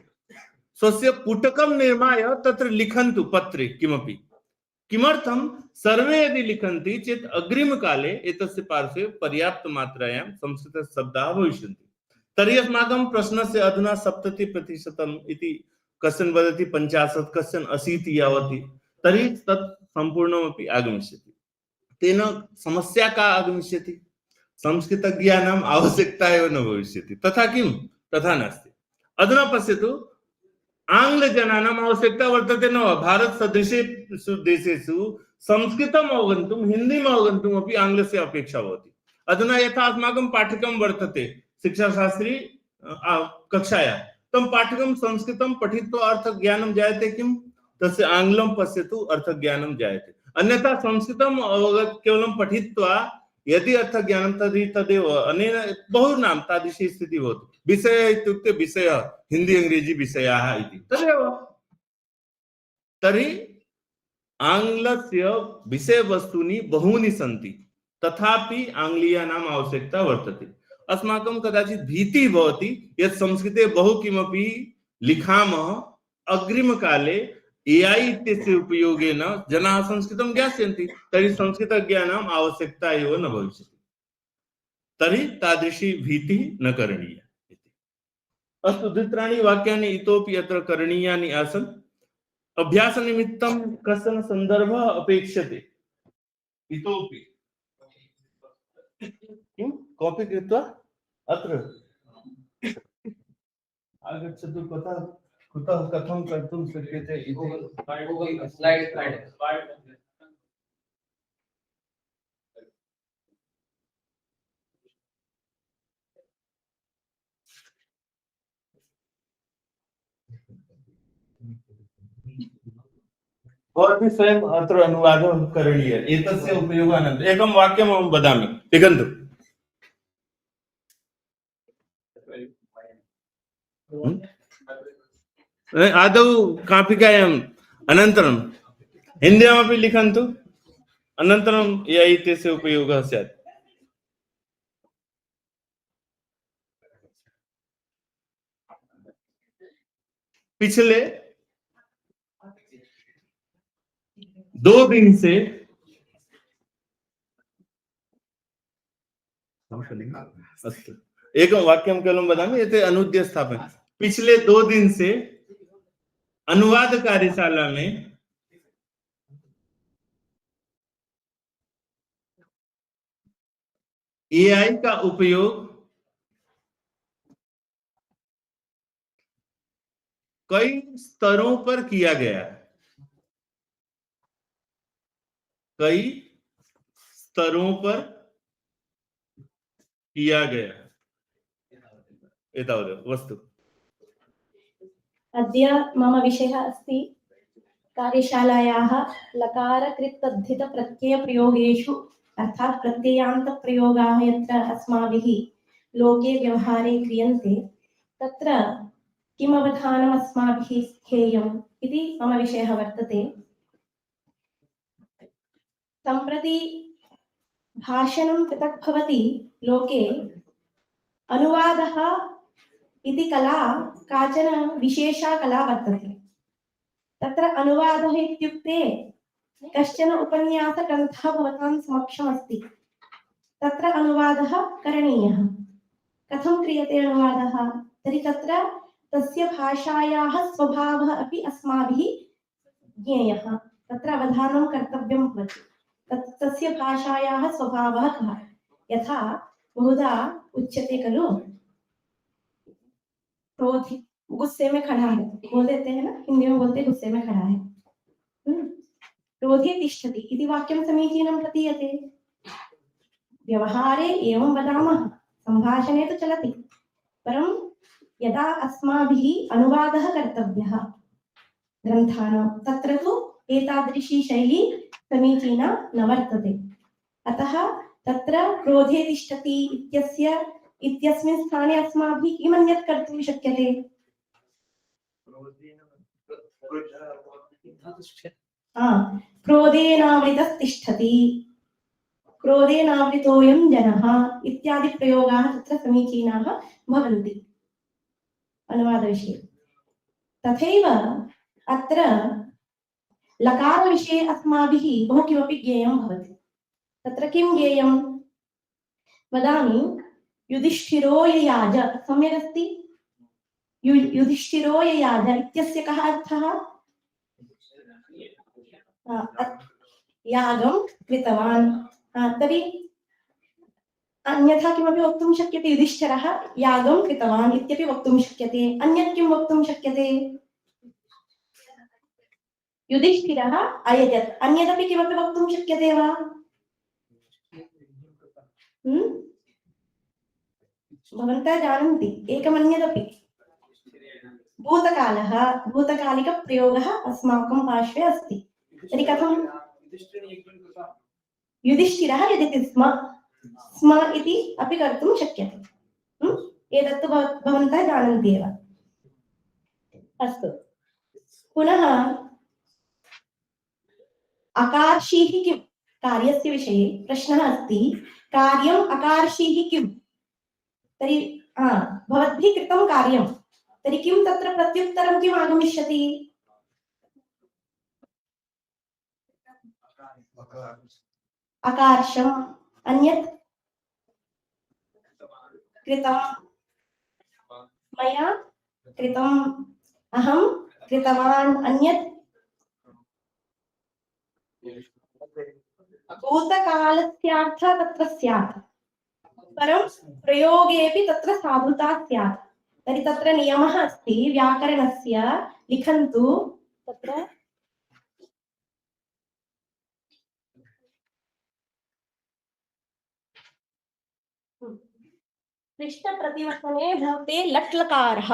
स्वस्य पुटकं निर्माय तत्र लिखन्तु पत्रे किमपि। किमर्थं? सर्वे यदि लिखन्ति चेत् अग्रिमकाले एतस्य पार्श्वे पर्याप्तमात्रायां संस्कृतशब्दाः भविष्यन्ति। तर्हि अस्माकं प्रश्नस्य अधुना 70% इति कश्चन वदति 50, कश्चन 80 यावत्, तर्हि तत् सम्पूर्णमपि आगमिष्यति। तेन समस्या का आगमिष्यति? संस्कृतज्ञानाम् आवश्यकता एव न भविष्यति। तथा किं? तथा नास्ति। अधुना पश्यतु, आङ्ग्लजनानाम् आवश्यकता वर्तते न वा? भारतसदृशेषु देशेषु संस्कृतम् अवगन्तुं, हिन्दीम् अवगन्तुम् अपि आङ्ग्लस्य अपेक्षा भवति। अधुना यथा अस्माकं पाठ्यक्रमं वर्तते शिक्षाशास्त्री कक्षायां, तं पाठ्यक्रमं संस्कृतं पठित्वा अर्थज्ञानं जायते किं? तस्य आङ्ग्लं पश्यतु, अर्थज्ञानं जायते। अन्यथा संस्कृतम् अवगत केवलं पठित्वा यदि अर्थज्ञानं तर्हि तदेव अनेन बहूनां तादृशी स्थितिः भवति। विषयः इत्युक्ते विषयः हिन्दी अंग्रेजी विषयाः इति तदेव। तर्हि आङ्ग्लस्य विषयवस्तूनि बहूनि सन्ति, तथापि आङ्ग्लीयानाम् आवश्यकता वर्तते। अस्माकं कदाचित् भीतिः भवति यत् संस्कृते बहु किमपि लिखामः, अग्रिमकाले AI इत्यस्य उपयोगेन जनाः संस्कृतं ज्ञास्यन्ति, तर्हि संस्कृतज्ञानाम् आवश्यकता एव न भविष्यति। तर्हि तादृशी भीतिः न करणीया इति। अस्तु, द्वित्राणि वाक्यानि इतोपि अत्र करणीयानि आसन्। अभ्यासनिमित्तं कश्चन सन्दर्भः अपेक्षते इतोपि। किं? कॉपी कृत्वा अत्र आगच्छतु। कुतः कथं कर्तुं शक्यते इति। स्लाइड भवद्भिः स्वयम् अत्र अनुवादः करणीयः। एतस्य उपयोगानन्तरम् एकं वाक्यम् अहं वदामि, लिखन्तु। आदौ कापिकायाम्, अनन्तरं हिन्द्यामपि लिखन्तु, अनन्तरं AI इत्यस्य उपयोगः स्यात्। पिछले 2 दिन से अस्तु, एकं वाक्यं केवलं वदामि, एते अनुद्य स्थापयामि। पिछले 2 दिन से अनुवाद कार्यशाला में AI का उपयोग कई स्तरों पर किया गया है। कई स्तरों पर किया गया है। एतावदेव वस्तु। अद्य मम विषयः अस्ति कार्यशालायाः लकारकृत्तद्धितप्रत्ययप्रयोगेषु अर्थात् प्रत्ययान्तप्रयोगाः यत्र अस्माभिः लोके व्यवहारे क्रियन्ते तत्र किम् अवधानम् अस्माभिः स्थेयम् इति मम विषयः वर्तते। सम्प्रति भाषणं पृथक् भवति लोके, अनुवादः इति कला काचन विशेषा कला वर्तते। तत्र अनुवादः इत्युक्ते कश्चन उपन्यासग्रन्थः भवतां समक्षम् अस्ति, तत्र अनुवादः करणीयः। कथं क्रियते अनुवादः? तर्हि तस्य भाषायाः स्वभावः अपि अस्माभिः ज्ञेयः। तत्र अवधानं कर्तव्यं भवति। तस्य भाषायाः स्वभावः कः? यथा बहुधा उच्यते खलु, क्रोधी गुस्से में खड़ा है, बोल देते हैं ना, हिंदी में बोलते हैं गुस्से में खड़ा है। क्रोधे तिष्ठति इति वाक्यं समीचीनं प्रतीयते। व्यवहारे एवं वदामः, संभाषणे तो चलति, परं यदा अस्माभिः अनुवादः कर्तव्यः ग्रन्थानां, तत्र तु एतादृशी शैली समीचीना न वर्तते। अतः तत्र क्रोधे तिष्ठति इत्यस्मिन् स्थाने अस्माभिः किमन्यत् कर्तुं शक्यते? क्रोधेनावृतस्तिष्ठति, क्रोधेनावृतोऽयं जनः इत्यादि प्रयोगाः तत्र समीचीनाः भवन्ति अनुवादविषये। तथैव अत्र लकारविषये अस्माभिः बहु किमपि ज्ञेयं भवति। तत्र किं ज्ञेयं वदामि, युधिष्ठिरो ययाज, सम्यक् अस्ति? युधिष्ठिरो ययाज इत्यस्य कः अर्थः? यागं कृतवान्। तर्हि अन्यथा किमपि वक्तुं शक्यते, युधिष्ठिरः यागं कृतवान् इत्यपि वक्तुं शक्यते। अन्यत् किं वक्तुं शक्यते? युधिष्ठिरः अयजत्, अन्यदपि किमपि वक्तुं शक्यते वा? भवन्तः जानन्ति एकमन्यदपि, भूतकालः, भूतकालिकप्रयोगः अस्माकं पार्श्वे अस्ति। तर्हि कथं? युधिष्ठिरः यजति स्म इति अपि कर्तुं शक्यते। एतत्तु भवन्तः जानन्ति एव। अस्तु, पुनः अकार्षीः किं? कार्यस्य विषये प्रश्नः अस्ति, कार्यम् अकार्षीः किं? तर्हि भवद्भिः कृतं कार्यं, तर्हि किं तत्र प्रत्युत्तरं किम् आगमिष्यति? अकार्षम्, अन्यत् कृतं, मया कृतं, अहं कृतवान्, अन्यत् भूतकालस्यार्थः तत्र स्यात्, परं प्रयोगेऽपि तत्र साधुता स्यात्। तर्हि तत्र नियमः अस्ति व्याकरणस्य, लिखन्तु तत्र पृष्ठप्रतिवचने भूते लट्लकारः,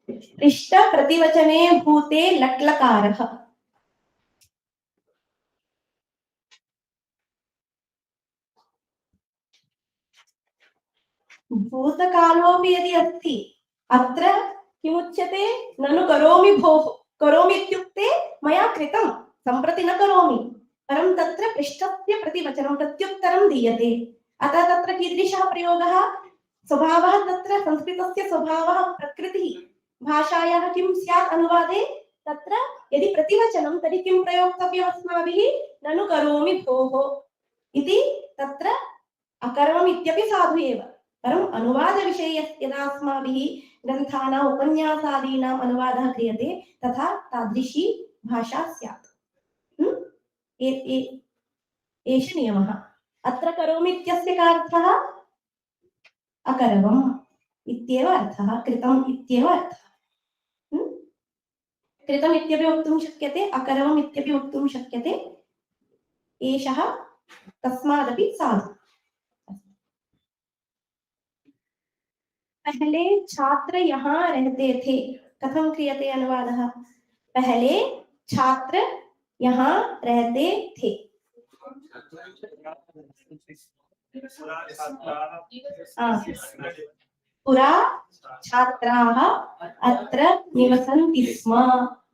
पृष्ठप्रतिवचने भूते लट्लकारः। भूतकालोऽपि यदि अस्ति, अत्र किमुच्यते? ननु करोमि भोः, करोमि इत्युक्ते मया कृतं, सम्प्रति न करोमि, परं तत्र पृष्ठस्य प्रतिवचनं प्रत्युत्तरं दीयते। अतः तत्र कीदृशः प्रयोगः? स्वभावः, तत्र संस्कृतस्य स्वभावः, प्रकृतिः, भाषायाः किं स्यात् अनुवादे? तत्र यदि प्रतिवचनं तर्हि किं प्रयोक्तव्यम् अस्माभिः? ननु करोमि भोः इति। तत्र अकरोमि इत्यपि साधु एव, परम् अनुवादविषये यदा अस्माभिः ग्रन्थानाम् उपन्यासादीनाम् अनुवादः क्रियते तथा तादृशी भाषा स्यात्। एष नियमः। अत्र करोमि इत्यस्य का अर्थः? अकरवम् इत्येव अर्थः, कृतम् इत्येव अर्थः। कृतम् इत्यपि वक्तुं शक्यते, अकरवम् इत्यपि वक्तुं शक्यते। एषः तस्मादपि साधु। पहले छात्र यहाँ रहते थे, कथं क्रियते अनुवादः? पहले छात्र यहाँ रहते थे। पुरा छात्राः अत्र निवसन्ति स्म,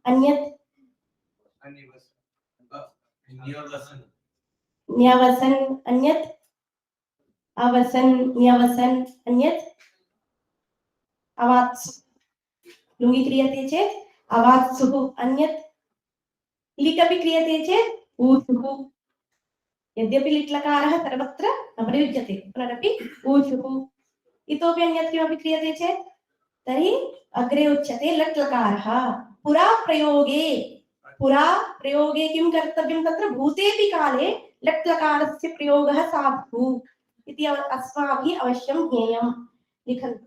अन्यत् न्यवसन्, अन्यत् अवसन्, न्यवसन्, अन्यत् अवात्सु। लुङि क्रियते चेत् अवात्सुः, अन्यत् लिट् अपि क्रियते चेत् ऊषुः। यद्यपि लिट् लकारः सर्वत्र न प्रयुज्यते, पुनरपि ऊषुः। इतोपि अन्यत् किमपि क्रियते चेत् तर्हि अग्रे उच्यते लट् लकारः। पुरा प्रयोगे पुरा प्रयोगे किं कर्तव्यं तत्र भूतेऽपि काले लट् लकारस्य प्रयोगः साधु इति अस्माभिः अवश्यं ज्ञेयं। लिखन्तु।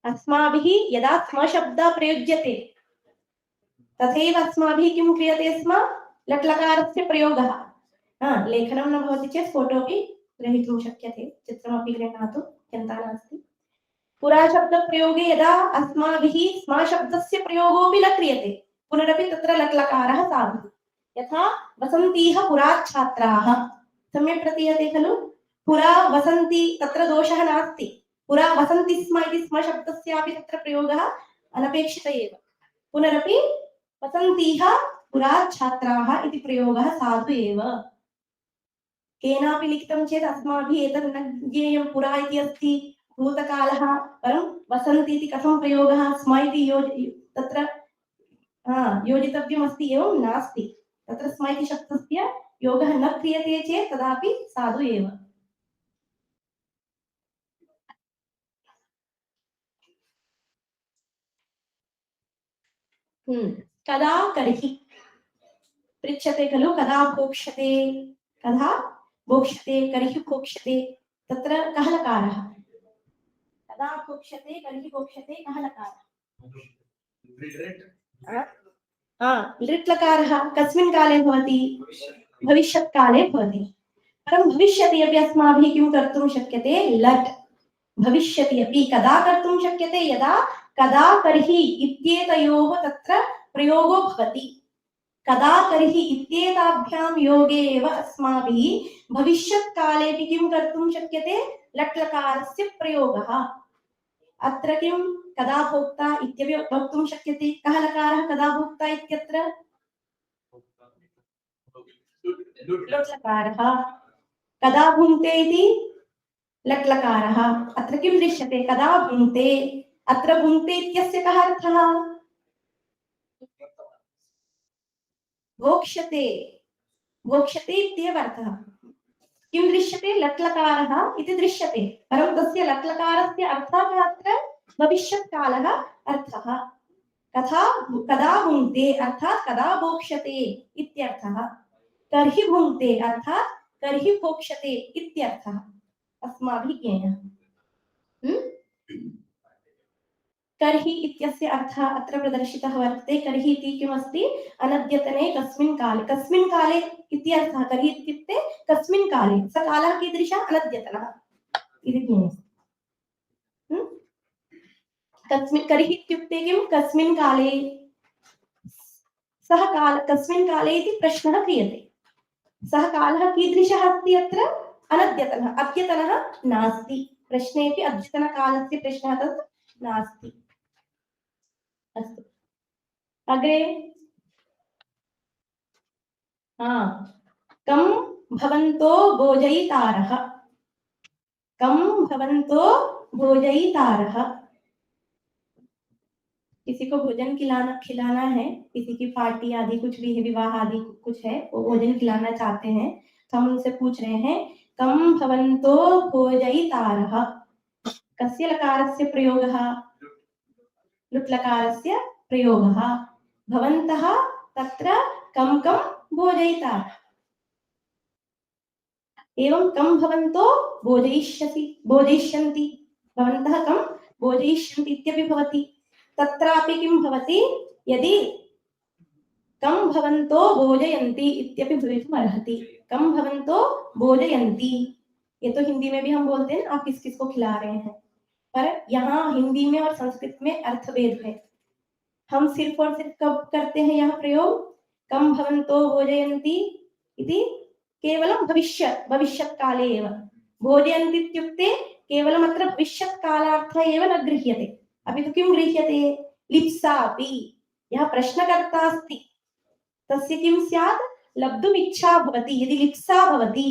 अस्माभिः यदा स्म शब्दः प्रयुज्यते तथैव अस्माभिः किं क्रियते स्म लट् लकारस्य प्रयोगः। लेखनं न भवति चेत् फोटो अपि ग्रहीतुं शक्यते, चित्रमपि गृह्णातु, चिन्ता नास्ति। पुरा शब्दप्रयोगे यदा अस्माभिः स्म शब्दस्य प्रयोगोऽपि न क्रियते पुनरपि तत्र लट् लकारः साधु। यथा वसन्तीः पुरा छात्राः, सम्यक् प्रतीयते खलु। पुरा वसन्ति तत्र दोषः नास्ति, पुरा वसन्ति स्म इति स्म शब्दस्यापि तत्र प्रयोगः अनपेक्षित एव। पुनरपि वसन्तीः पुरा छात्राः इति प्रयोगः साधु एव। केनापि लिखितं चेत् अस्माभिः एतत् न ज्ञेयं पुरा इति अस्ति भूतकालः, परं वसन्ति इति कथं प्रयोगः स्म इति तत्र योजितव्यमस्ति, एवं नास्ति। तत्र स्म इति शब्दस्य योगः न क्रियते चेत् तदापि साधु एव। कदा कर्हि पृच्छते खलु, कदा भोक्ष्यते, कदा भोक्ष्यते कर्हि भोक्ष्यते, तत्र कः लकारः? कदा भोक्ष्यते कर्हि भोक्ष्यते कः लकारः? लृट् लकारः कस्मिन् काले भवति? भविष्यत् काले भवति। परं भविष्यति अपि अस्माभिः किं कर्तुं शक्यते? लट् भविष्यति अपि कदा कर्तुं शक्यते? यदा कदा कर्हि इत्येतयोः तत्र प्रयोगो भवति। कदा कर्हि इत्येताभ्यां योगे एव अस्माभिः भविष्यत् कालेपि किं कर्तुं शक्यते? लट् लकारस्य प्रयोगः। अत्र किं कदा भोक्ता इत्यपि वक्तुं शक्यते। कः लकारः कदा भोक्ता इत्यत्र? लट् लकारः। कदा भुङ्क्ते इति? लट् लकारः। अत्र किं दृश्यते? कदा भुङ्क्ते। अत्र भुङ्क्ते इत्यस्य कः अर्थः? भोक्ष्यते, भोक्ष्यते इत्येव अर्थः। किं दृश्यते? लट् लकारः इति दृश्यते, परं तस्य लट् लकारस्य अर्थः अत्र भविष्यत् कालः अर्थः। कदा भुङ्क्ते अर्थात् कदा भोक्ष्यते इत्यर्थः। कर्हि भुङ्क्ते अर्थात् कर्हि भोक्ष्यते इत्यर्थः अस्माभिः ज्ञेयः। कर्हि इत्यस्य अर्थः अत्र प्रदर्शितः वर्तते। कर्हि इति किमस्ति? अनद्यतने कस्मिन् काले। कस्मिन् काले इति अर्थः। कर्हि इत्युक्ते कस्मिन् काले, स कालः कीदृशः? अनद्यतनः इति ज्ञेयः। कस्मिन् कर्हि इत्युक्ते किं? कस्मिन् काले, सः काल कस्मिन् काले इति प्रश्नः क्रियते। सः कालः कीदृशः अस्ति अत्र? अनद्यतनः। अद्यतनः नास्ति। प्रश्नेपि अद्यतनकालस्य प्रश्नः तत् नास्ति। अस्तु, अग्रे कं भवन्तो भोजयितारः। कं भवन्तो भोजयितारः। किसी को भोजन खिलाना है, किसी की पार्टी आदि कुछ भी है, विवाह आदि कुछ है, वो भोजन खिलाना चाहते हैं, तो हम उनसे पूछ रहे हैं कं भवन्तो भोजयितारः। कस्य लकारस्य प्रयोगः? लुट् लकारस्य प्रयोगः। भवन्तः तत्र कं कं भोजयितारः। एवं कं भवन्तो भोजयिष्यन्ति, भवन्तः कं भोजयिष्यन्ति इत्यपि भवति। तत्रापि किं भवति? यदि कं भवन्तो भोजयन्ति इत्यपि भवितुम् अर्हति। कं भवन्तो भोजयन्ति, ये तो हिंदी में भी हम बोलते हैं आप किस किस को खिला रहे हैं, पर यहाँ हिंदी में और संस्कृत में अर्थभेद है। हम सिर्फ और सिर्फ कब करते हैं यह प्रयोग? कं भवन्तो भोजयन्ति इति केवलं भविष्यत् काले एव। भोजयन्ति इत्युक्ते केवलम् अत्र भविष्यत् कालार्थः एव न गृह्यते, अपि तु किं गृह्यते? लिप्सा अपि। यः प्रश्नकर्ता अस्ति तस्य किं स्यात्? लब्धुम् इच्छा भवति। यदि लिप्सा भवति,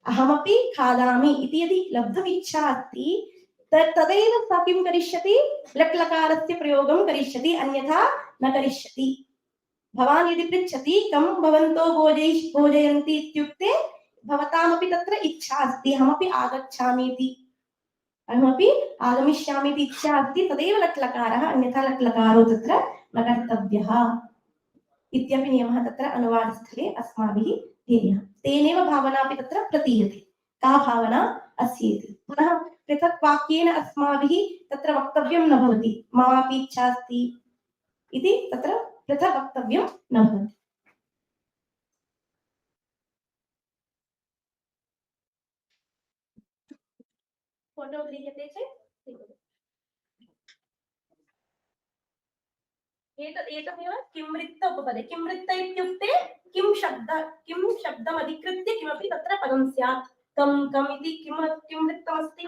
अहमपि खादामि इति यदि लब्धुम् इच्छा अस्ति, तदैव सा किं करिष्यति? लट् लकारस्य प्रयोगं करिष्यति, अन्यथा न करिष्यति। भवान् यदि पृच्छति कं भवन्तो भोजयन्ति इत्युक्ते भवतामपि तत्र इच्छा अस्ति अहमपि आगच्छामि इति, अहमपि आगमिष्यामि इति इच्छा अस्ति, तदेव लट् लकारः, अन्यथा लट् लकारो तत्र न कर्तव्यः इत्यपि नियमः तत्र अनुवादस्थले अस्माभिः ध्येयः। तेनैव भावना अपि तत्र प्रतीयते, का भावना अस्ति इति। पुनः पृथक् वाक्येन अस्माभिः तत्र वक्तव्यं न भवति, ममापि इच्छा अस्ति इति तत्र पृथक् वक्तव्यं न भवति। फोटो गृह्यते चेत् एतदेव किमृत्त उपपदे। किमृत्त इत्युक्ते किं शब्दम् अधिकृत्य किमपि तत्र पदं स्यात्। कम् इति किमृत्तमस्ति,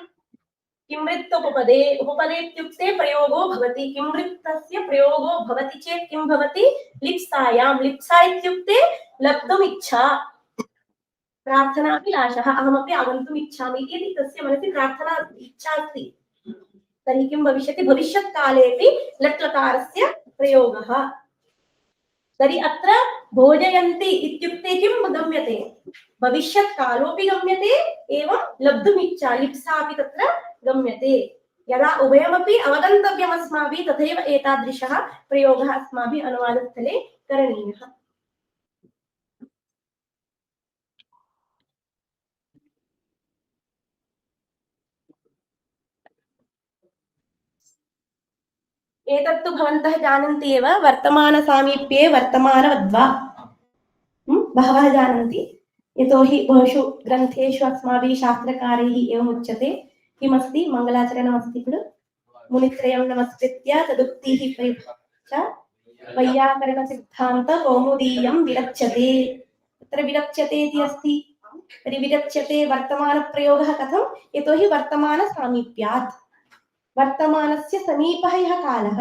किमृत्त उपपदे। उपपदे इत्युक्ते प्रयोगो भवति, किमृत्तस्य प्रयोगो भवति चेत् किं भवति, लिप्सायां। लिप्सा इत्युक्ते लब्धुम् इच्छा, प्रार्थनाभिलाषः, अहमपि आगन्तुम् इच्छामि इति तस्य मनसि प्रार्थना इच्छा अस्ति। तर्हि किं भविष्यति, भविष्यत्कालेपि लट् लकारस्य प्रयोगः। तर्हि अत्र भोजयन्ति इत्युक्ते किं गम्यते, भविष्यत्कालोऽपि गम्यते, एवं लब्धुमिच्छा लिप्सा अपि तत्र गम्यते। यदा उभयमपि अवगन्तव्यम् अस्माभिः, तथैव एतादृशः प्रयोगः अस्माभिः अनुवादस्थले करणीयः। एतत्तु भवन्तः जानन्ति एव, वर्तमानसामीप्ये वर्तमानवद्वा बहवः जानन्ति। यतोहि बहुषु ग्रन्थेषु अस्माभिः शास्त्रकारैः एवम् उच्यते, किमस्ति, मङ्गलाचरणमस्ति खलु, मुनित्रयं नमस्कृत्य तदुक्तिः प्रयुज्य वैयाकरणसिद्धान्त कौमुदीयं विरच्यते। तत्र विरच्यते इति अस्ति। तर्हि विरच्यते वर्तमानप्रयोगः कथं, यतोहि वर्तमानसामीप्यात्, वर्तमानस्य समीपः यः कालः,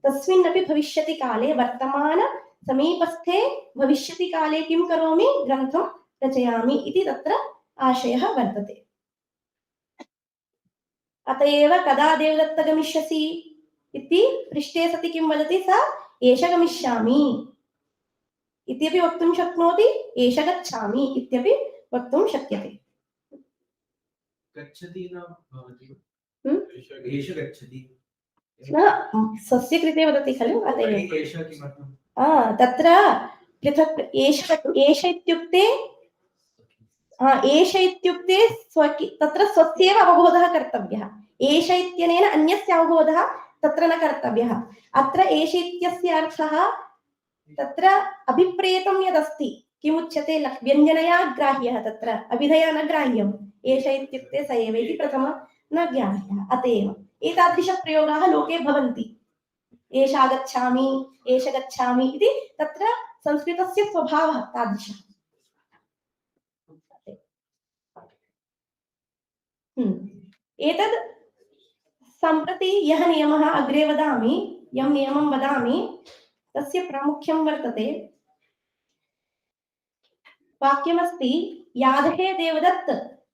तस्मिन्नपि भविष्यति काले वर्तमान समीपस्थे भविष्यति काले किं करोमि, ग्रन्थं रचयामि इति तत्र आशयः वर्तते। अत एव कदा देवदत्त गमिष्यसि इति पृष्टे सति किं वदति, सा एष गमिष्यामि इत्यपि वक्तुं शक्नोति, एष गच्छामि इत्यपि वक्तुं शक्यते। गच्छति न भवति, एष गच्छति न, स्वस्य कृते वदति खलु, अत एव एष किमर्थं, तत्र पृथक् एष इत्युक्ते एष इत्युक्ते तत्र स्वस्यैव अवबोधः कर्तव्यः। एष इत्यनेन अन्यस्य अवबोधः तत्र न कर्तव्यः। अत्र एष इत्यस्य अर्थः तत्र अभिप्रेतं यदस्ति, किमुच्यते, व्यञ्जनया ग्राह्यः, तत्र अभिधया न ग्राह्यम्। एष इत्युक्ते स एव इति प्रथम न ग्राह्यः। अत एव एतादृशप्रयोगाः लोके भवन्ति। एष आगच्छामि, एष गच्छामि इति तत्र संस्कृतस्य स्वभावः तादृशः। एतद् सम्प्रति यः नियमः अग्रे वदामि, यं नियमं वदामि, तस्य प्रामुख्यं वर्तते। वाक्यमस्ति, याद है देवदत्त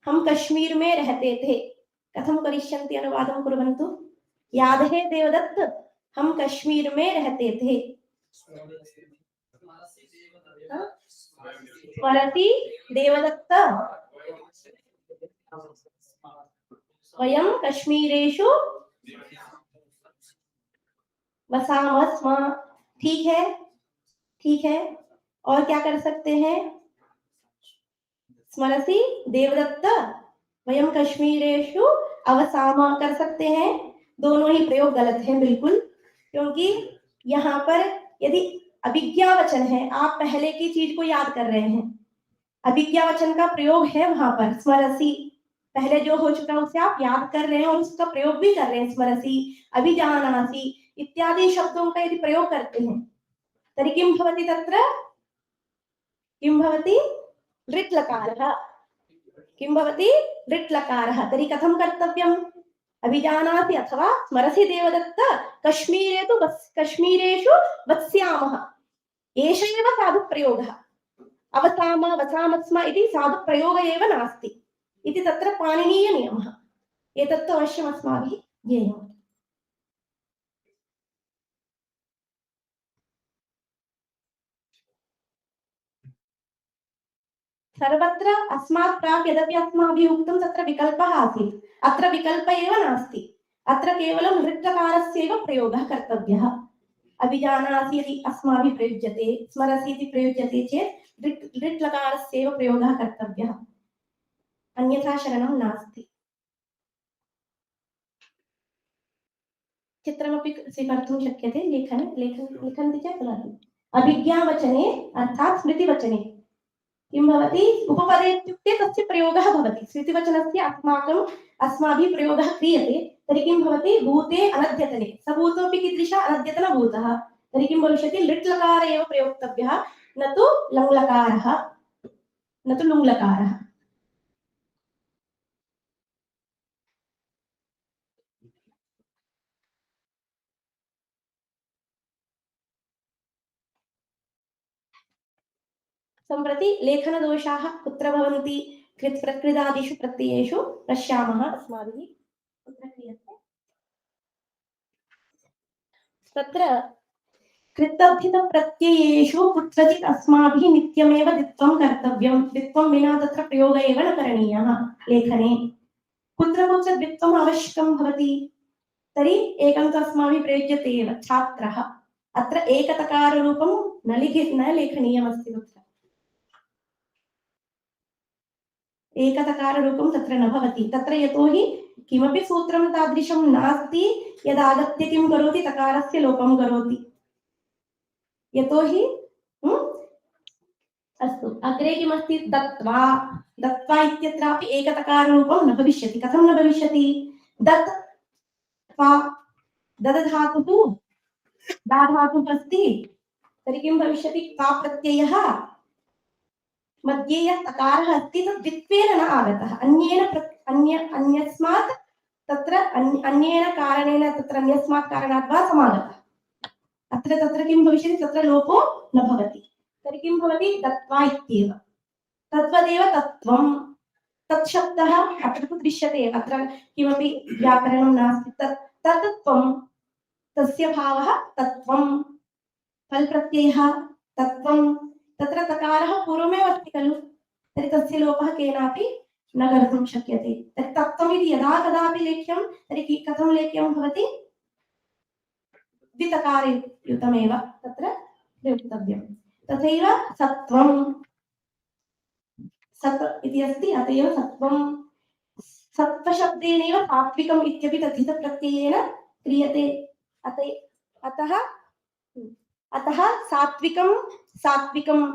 हम कश्मीर में रहते थे। कथं करिष्यन्ति, अनुवादं कुर्वन्तु। याद है देवदत्त हम कश्मीर में रहते थे। स्मरति देवदत्त वयं कश्मीरेषु वसामः स्म। ठीक है, ठीक है। और क्या कर सकते हैं, स्मरति देवदत्त वयं कश्मीरेषु अवसाम कर सकते हैं। दोनों ही प्रयोग गलत हैं बिल्कुल, क्योंकि यहाँ पर यदि अभिज्ञावचन है, आप पहले की चीज को याद कर रहे हैं, अभिज्ञावचन का प्रयोग है वहां पर। स्मरसी पहले जो हो चुका उसे आप याद कर रहे हैं और उसका प्रयोग भी कर रहे हैं। स्मरसी, अभिजानासि इत्यादि शब्दों का यदि प्रयोग करते हैं, तर्हि किं भवति, तत्र किं भवति, लृट् लकारः। किं भवति, लृट् लकारः। तर्हि कथं कर्तव्यम्, अभिजानासि अथवा स्मरसि देवदत्त कश्मीरेषु वत्स्यामः, एष एव साधुप्रयोगः। अवसाम वसाम स्म इति साधुप्रयोग एव नास्ति इति तत्र पाणिनीयनियमः। एतत्तु अवश्यम् अस्माभिः ज्ञेयम्। सर्वत्र अस्मात् प्राक् यदपि अस्माभिः उक्तं तत्र विकल्पः आसीत्, अत्र विकल्प एव नास्ति, अत्र केवलं लृट्लकारस्यैव प्रयोगः कर्तव्यः। अभिजानासि यदि अस्माभिः प्रयुज्यते, स्मरसि इति प्रयुज्यते चेत् लृट्लकारस्यैव प्रयोगः कर्तव्यः, अन्यथा शरणं नास्ति। चित्रमपि स्वीकर्तुं शक्यते, लिखन्ति चेत् वदतु। अभिज्ञावचने अर्थात् स्मृतिवचने किं भवति, उपपदे इत्युक्ते तस्य प्रयोगः भवति। स्मृतिवचनस्य अस्माभिः प्रयोगः क्रियते तर्हि किं भवति, भूते अनद्यतने, स भूतोऽपि कीदृशः, अनद्यतनभूतः, तर्हि किं भविष्यति, लृट्लकार एव प्रयोक्तव्यः, न तु लङ्लकारः, न तु लुङ्लकारः। सम्प्रति लेखनदोषाः कुत्र भवन्ति, कृत् प्रकृदादिषु प्रत्ययेषु पश्यामः अस्माभिः कुत्र क्रियते। तत्र कृतर्थितप्रत्ययेषु कुत्रचित् अस्माभिः नित्यमेव द्वित्वं कर्तव्यं, द्वित्वं विना तत्र प्रयोगः एव न करणीयः लेखने। कुत्र कुत्र द्वित्वम् आवश्यकं भवति, तर्हि एकं तु अस्माभिः प्रयुज्यते एव, छात्रः, अत्र एकतकाररूपं न लेखनीयमस्ति, तत्र एकतकाररूपं तत्र न भवति, तत्र यतोहि किमपि सूत्रं तादृशं नास्ति यदागत्य किं करोति, तकारस्य लोपं करोति, यतोहि अस्तु अग्रे किमस्ति, दत्त्वा, दत्त्वा इत्यत्रापि एकतकाररूपं न भविष्यति। कथं न भविष्यति, दत्त्वा, दद धातुः दा धातुः अस्ति, तर्हि किं भविष्यति, का प्रत्ययः मध्ये यः तकारः अस्ति तत् द्वित्वेन न आगतः, अन्यस्मात् तत्र अन्येन कारणेन, तत्र अन्यस्मात् कारणात् वा समागतः, तत्र किं भविष्यति, तत्र लोपो न भवति, तर्हि किं भवति, दत्त्वा इत्येव। तद्वदेव तत्त्वं, तत्शब्दः अत्र तु दृश्यते एव, अत्र किमपि व्याकरणं नास्ति, तत्त्वं, तस्य भावः तत्त्वं, फल् प्रत्ययः तत्त्वं, तत्र तकारः पूर्वमेव अस्ति खलु, तर्हि तस्य लोपः केनापि न कर्तुं शक्यते। तर्हि तत्त्वम् इति यदा कदापि लेख्यं तर्हि कथं लेख्यं भवति, द्वितकारयुतमेव तत्र प्रयोक्तव्यं। तथैव सत्त्वं, सत् इति अस्ति, अत एव सत्त्वं, सत्त्वशब्देनैव सात्विकम् इत्यपि तद्धितप्रत्ययेन क्रियते, अतः सात्विकं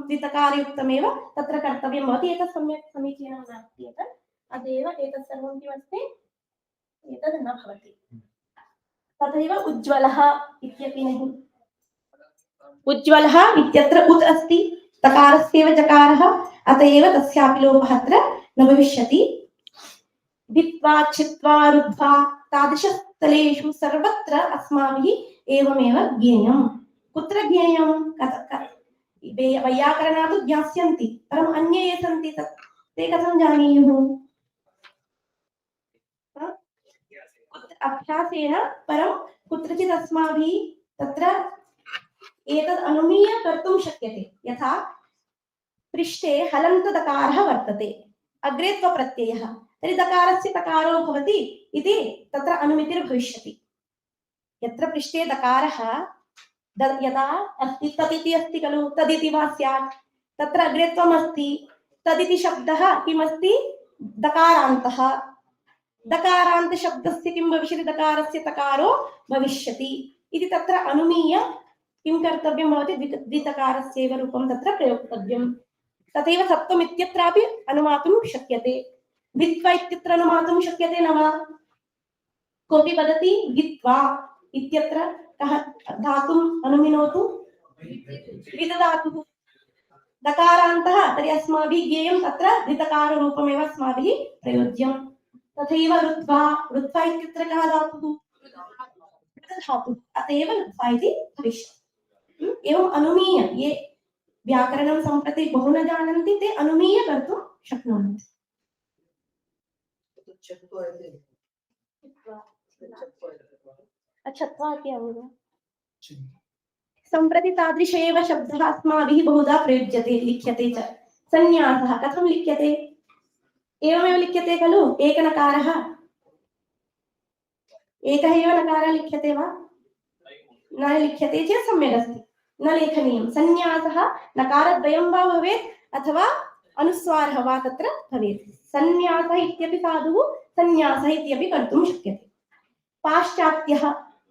द्वितकारयुक्तमेव तत्र कर्तव्यं भवति। एतत् सम्यक् समीचीनं नास्ति, अत एव एतत् सर्वं किमस्ति, एतद् न भवति। तथैव उज्ज्वलः इत्यपि नहि, उज्ज्वलः इत्यत्र उत् अस्ति, तकारस्यैव जकारः, अत एव तस्यापि लोपः अत्र न भविष्यति। भित्त्वा, छित्त्वा, रुद्ध्वा तादृशस्थलेषु सर्वत्र अस्माभिः एवमेव ज्ञेयम्। कुत्र ज्ञेयं, वैयाकरणात् ज्ञास्यन्ति, परम् अन्ये ये सन्ति ते कथं जानीयुः, अभ्यासेन परं कुत्रचित् अस्माभिः तत्र एतद् अनुमीय कर्तुं शक्यते। यथा पृष्ठे हलन्तदकारः वर्तते, अग्रे त्वप्रत्ययः, तर्हि दकारस्य तकारो भवति इति तत्र अनुमितिर्भविष्यति। यत्र पृष्ठे दकारः यदा अस्ति, तदिति अस्ति खलु, तदिति वा स्यात्, तत्र अग्रे त्वम् अस्ति, तदिति शब्दः किमस्ति, दकारान्तः, दकारान्तशब्दस्य किं भविष्यति, दकारस्य तकारो भविष्यति इति तत्र अनुमीय किं कर्तव्यं भवति, द्वितकारस्यैव रूपं तत्र प्रयोक्तव्यं। तथैव सत्त्वम् इत्यत्रापि अनुमातुं शक्यते, भित्त्वा इत्यत्र अनुमातुं शक्यते न वा, कोऽपि वदति भित्त्वा इत्यत्र कः धातुम् अनुमिनोतु, द्वितधातुः, दकारान्तः, तर्हि अस्माभिः ज्ञेयं तत्र द्वितकाररूपमेव अस्माभिः प्रयोज्यं। तथैव रुत्वा, रुत्वा इत्यत्र कः धातुः, धातुः, अत एव रुत्वा इति भविष्यति। एवम् अनुमीय ये व्याकरणं सम्प्रति बहु न जानन्ति ते अनुमीय कर्तुं शक्नुवन्ति। सम्प्रति तादृश एव शब्दः अस्माभिः बहुधा प्रयुज्यते, लिख्यते च। संन्यासः कथं लिख्यते? एवमेव लिख्यते खलु, एकनकारः, एकः एव नकारः लिख्यते वा? न लिख्यते चेत् सम्यक् अस्ति, न लेखनीयं। संन्यासः नकारद्वयं वा भवेत् अथवा अनुस्वारः वा तत्र भवेत्। संन्यासः इत्यपि साधुः, संन्यासः इत्यपि कर्तुं शक्यते। पाश्चात्यः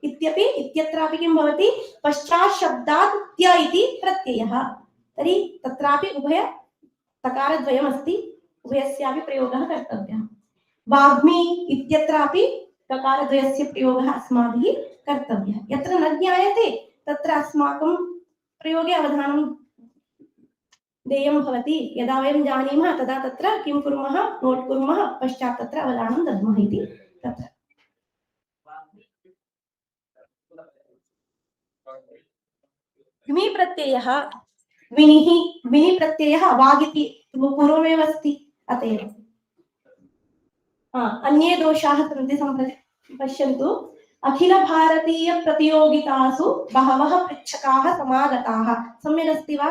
इत्यपि इत्यत्रापि किं भवति? पश्चात् शब्दात् त्य इति प्रत्ययः। तर्हि तत्रापि उभय तकारद्वयमस्ति, उभयस्यापि प्रयोगः कर्तव्यः। वाग्मी इत्यत्रापि तकारद्वयस्य प्रयोगः अस्माभिः कर्तव्यः। यत्र न ज्ञायते तत्र अस्माकं प्रयोगे अवधानं देयं भवति। यदा वयं जानीमः तदा तत्र किं कुर्मः? नोट् कुर्मः, पश्चात् तत्र अवधानं दद्मः इति तत्र। विनि प्रत्ययः, विनिः, विनि प्रत्ययः वाग् इति पूर्वमेव अस्ति, अतएव। अन्ये दोषाः सन्ति, सम्प्रति पश्यन्तु। अखिल भारतीय प्रतियोगितासु बहवः पृच्छकाः समागताः। सम्यक् अस्ति वा?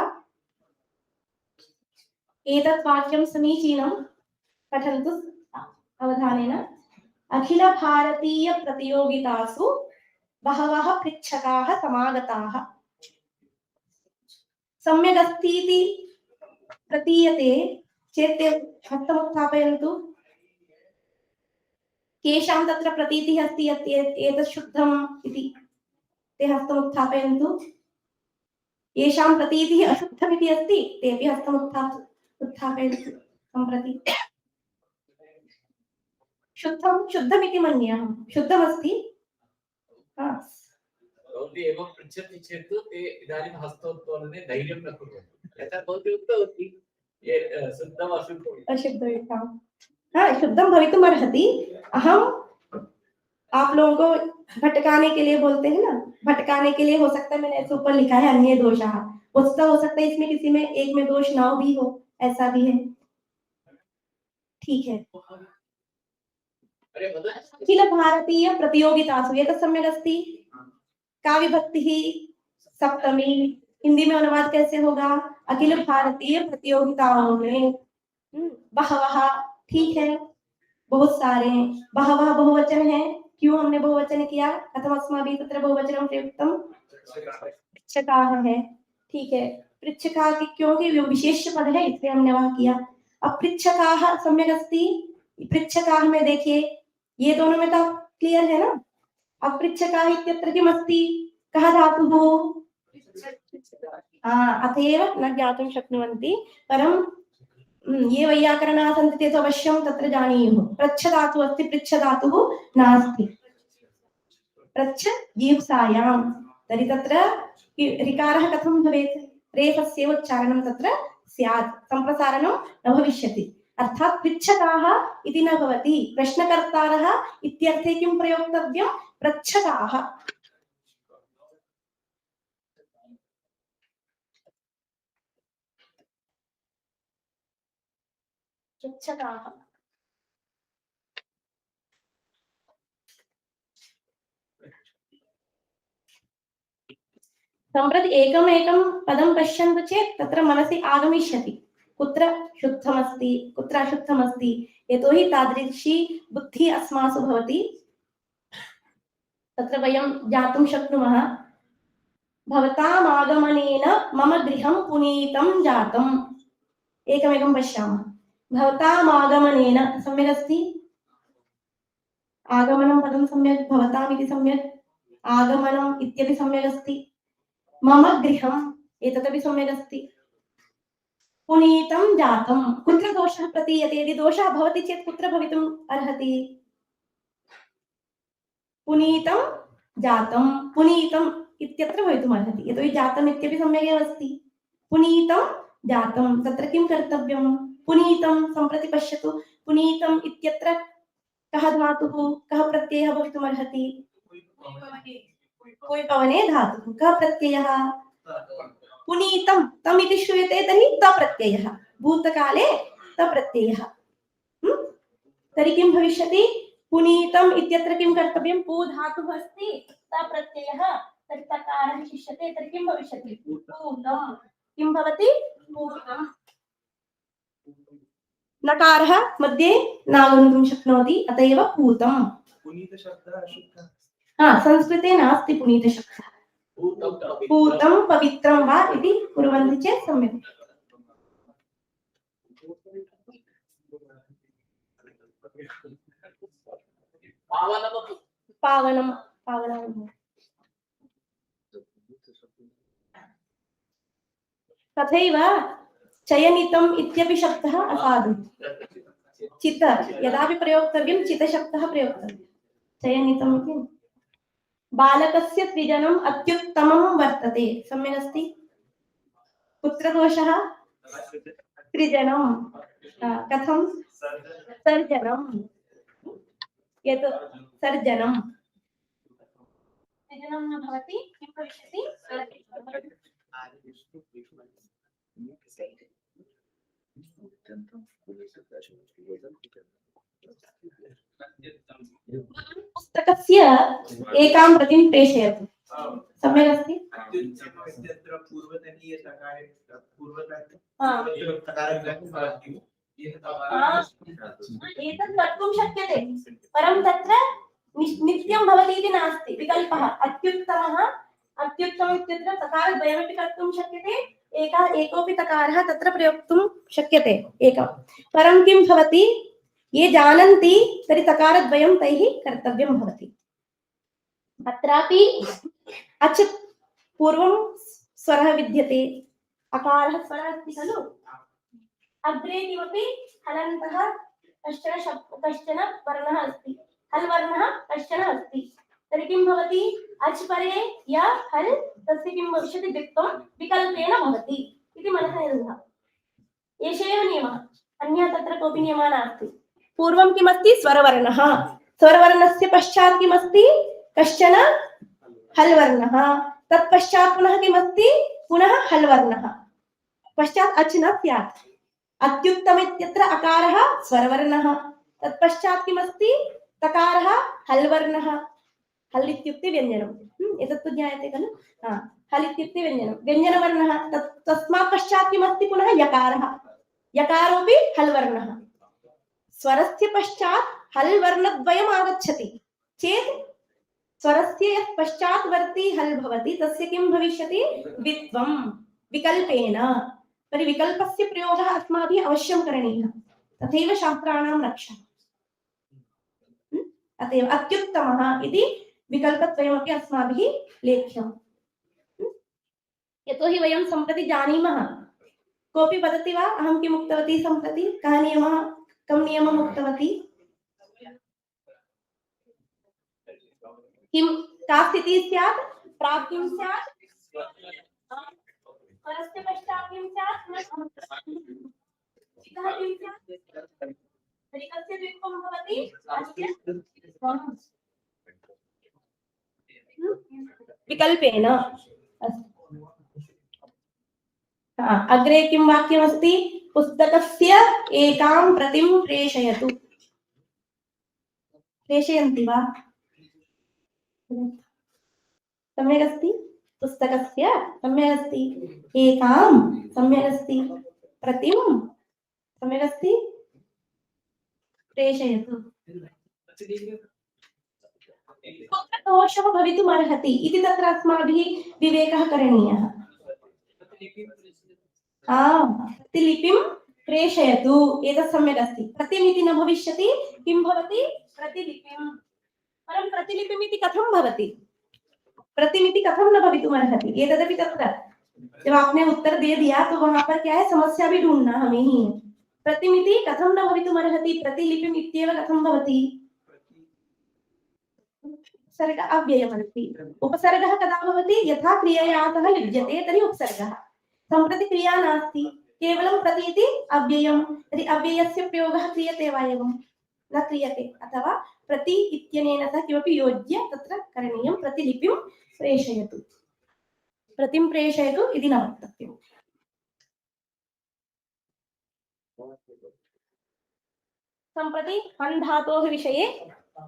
एतत् वाक्यं समीचीनं, पठन्तु अवधानेन। अखिल भारतीय प्रतियोगितासु बहवः पृच्छकाः समागताः। सम्यक् अस्ति इति प्रतीयते चेत् हस्तमुत्थापयन्तु। केषां तत्र प्रतीतिः अस्ति यत् एतत् शुद्धम् इति? ते हस्तमुत्थापयन्तु। येषां प्रतीतिः अशुद्धमिति अस्ति तेपि हस्तमुत्थापयन्तु सम्प्रति। शुद्धमिति मन्ये अहं। शुद्धमस्ति? भवती एवं पृच्छति चेत् ते इदानीं हस्तोत्तोलने धैर्यं न कुर्वन्ति। यथा भवती उक्तवती ये शुद्धम् अशुद्धम्। शुद्धं भवितुम् अर्हति। अहम आप लोगों को भटकाने के लिए बोलते हैं ना, भटकाने के लिए हो सकता है मैंने ऐसे ऊपर लिखा है अन्य दोषाः, हो सकता है इसमें किसी में एक में दोष ना भी हो, ऐसा भी है। ठीक है। अखिल भारतीय प्रतियोगितासु एतत् सम्यक् अस्ति। का विभक्तिः? सप्तमी। हिंदी में अनुवाद कैसे होगा? अखिल भारतीय प्रतियोगिताओं में बहवः। ठीक है, बहुत सारे। बहवः बहुवचन है, क्यों हमने बहुवचन किया? कथम अस्माभिः तत्र बहुवचनं प्रयुक्तं? पृच्छकाः है। ठीक है, पृच्छकाः क्योंकि विशेष पद है इसलिए हमने वहां किया। अब पृच्छकाः सम्यक् अस्ति। पृच्छकाः में देखिए ये दोनों में तो क्लियर है ना। अब पृच्छकाः इत्यत्र किम् अस्ति? कः धातुः? अतएव न ज्ञातुं शक्नुवन्ति, परं ये वैयाकरणाः सन्ति ते तु अवश्यं तत्र जानीयुः। पृच्छ धातुः अस्ति, पृच्छ धातुः नास्ति। पृच्छ जीवसायां, तर्हि तत्र ऋकारः कथं भवेत्? रेफस्य उच्चारणं तत्र स्यात्, सम्प्रसारणं न भविष्यति। अर्थात् पृच्छकाः इति न भवति। प्रश्नकर्तारः इत्यर्थे किं प्रयोक्तव्यं? पृच्छकाः। पृच्छकाः। सम्प्रति एकमेकं पदं पश्यन्तु चेत् तत्र मनसि आगमिष्यति कुत्र शुद्धमस्ति कुत्र अशुद्धमस्ति। यतोहि तादृशी बुद्धिः अस्मासु भवति, तत्र वयं ज्ञातुं शक्नुमः। भवताम् आगमनेन मम गृहं पुनीतं जातम्। एकमेकं पश्यामः। भवताम् आगमनेन सम्यक् अस्ति। आगमनं पदं सम्यक्, भवताम् इति सम्यक्, आगमनम् इत्यपि सम्यक् अस्ति। मम गृहम् एतदपि सम्यक् अस्ति। पुनीतं जातं, कुत्र दोषः प्रतीयते? यदि दोषः भवति चेत् कुत्र भवितुम् अर्हति? पुनीतं जातं, पुनीतम् इत्यत्र भवितुम् अर्हति, यतोहि जातम् इत्यपि सम्यगेव अस्ति। पुनीतं जातं, तत्र किं कर्तव्यं? पुनीतं सम्प्रति पश्यतु। पुनीतम् इत्यत्र कः धातुः, कः प्रत्ययः भवितुम् अर्हति? कोई पवने धातुः। कः प्रत्ययः? पुनीतं, तम् इति श्रूयते तर्हि त प्रत्ययः, भूतकाले त प्रत्ययः। तर्हि किं भविष्यति? पुनीतम् इत्यत्र किं कर्तव्यं? पू धातुः अस्ति, त प्रत्ययः, तर्हि तकारः शिष्यते, तर्हि किं भविष्यति? पूतं। किं भवति? पूतं। नकारः मध्ये नागन्तुं शक्नोति, अत एव पूतम्। पुनीतशब्दः अशुद्धः। संस्कृते नास्ति पुनीतशब्दः। पूतं पवित्रं वा इति कुर्वन्ति चेत् सम्यक्। पावनं पावनं तथैव चयनितम् इत्यपि शब्दः असाधु। चित यदापि प्रयोक्तव्यं चितशब्दः प्रयोक्तव्यः। चयनितम् इति बालकस्य त्रिजनम् अत्युत्तमं वर्तते, सम्यक् अस्ति। कुत्र दोषः? त्रिजनं कथं? सर्जनं, यत् सर्जनं त्रिजनं न भवति, किं भविष्यति? पुस्तकस्य एकां प्रतिं प्रेषयतु, सम्यक् अस्ति। एतत् कर्तुं शक्यते, परं तत्र नित्यं भवति इति नास्ति, विकल्पः। अत्युत्तमः अत्युत्तमम् इत्यत्र तकारद्वयमपि कर्तुं शक्यते, एकोऽपि तकारः तत्र प्रयोक्तुं शक्यते एकं। परं किं भवति, ये जानन्ति तर्हि तकारद्वयं तैः कर्तव्यं भवति। अत्रापि अच् पूर्वं स्वरः विद्यते, अकारः स्वरः अस्ति खलु, अग्रे किमपि हलन्तः कश्चन वर्णः अस्ति, हल् वर्णः कश्चन अस्ति, तर्हि किं भवति? अच् परे या हल् तस्य किं भविष्यति? द्वित्वं विकल्पेन भवति इति मनसि निर्धारणम्। एष एव नियमः, अन्यः तत्र कोऽपि नियमः नास्ति। पूर्वं किमस्ति? स्वरवर्णः, स्वरवर्णस्य पश्चात् किमस्ति? कश्चन हल् वर्णः, तत्पश्चात् पुनः किमस्ति? पुनः हल् वर्णः, पश्चात् अच् न स्यात्। अत्युत्तम इत्यत्र अकारः स्वरवर्णः, तत्पश्चात् किमस्ति? तकारः हल् वर्णः। हल् इत्युक्ते व्यञ्जनम्, एतत् तु ज्ञायते खलु। हल् इत्युक्ते व्यञ्जनं, व्यञ्जनवर्णः, तस्मात् पश्चात् किमस्ति? पुनः यकारः, यकारोऽपि हल् वर्णः। स्वरस्य पश्चात् हल् वर्णद्वयम् आगच्छति चेत् स्वरस्य यत् पश्चात् वर्ती हल् भवति तस्य किं भविष्यति? द्वित्वं विकल्पेन। तर्हि विकल्पस्य प्रयोगः अस्माभिः अवश्यं करणीयः, तथैव शास्त्राणां रक्षा। अतएव अत्युत्तमः इति विकल्पद्वयमपि अस्माभिः लेख्यम्। यतोहि वयं सम्प्रति जानीमः। कोऽपि वदति वा अहं किम् उक्तवती सम्प्रति? कः नियमः, कं नियमम् उक्तवती? किं का स्थितिः स्यात्? प्राक् किं स्यात्? परस्य पश्चात् किं स्यात्? इतः किं स्यात्? तर्हि कस्य द्वित्वं भवति? अस्य विकल्पेन। अग्रे किं वाक्यमस्ति? पुस्तकस्य एकां प्रतिं प्रेषयतु। प्रेषयन्ति वा? सम्यक् अस्ति। पुस्तकस्य सम्यक् अस्ति, एकां सम्यक् अस्ति, प्रतिं सम्यक् अस्ति, प्रेषयतु। कुत्र दोषः भवितुमर्हति इति तत्र अस्माभिः विवेकः करणीयः। प्रतिलिपिं प्रेषयतु, एतत् सम्यक् अस्ति। प्रतिमिति न भविष्यति, किं भवति? प्रतिलिपिं। परं प्रतिलिपिम् इति कथं भवति? प्रतिमिति कथं न भवितुमर्हति? एतदपि तत्र जब आपने उत्तर दे दिया तो वहां पर क्या है, समस्या भी ढूंढना हमें ही। प्रतिमिति कथं न भवितुमर्हति, प्रतिलिपिम् इत्येव कथं भवति? उपसर्ग अव्ययमस्ति। उपसर्गः कदा भवति? यथा क्रियया सह युज्यते तर्हि उपसर्गः। सम्प्रति क्रिया नास्ति, केवलं प्रति इति अव्ययम्। तर्हि अव्ययस्य प्रयोगः क्रियते वा? एवं न क्रियते। अथवा प्रति इत्यनेन सह किमपि योज्य तत्र करणीयं। प्रतिलिपिं प्रेषयतु, प्रतिं प्रेषयतु इति न वक्तव्यम्। सम्प्रति हन् धातोः विषये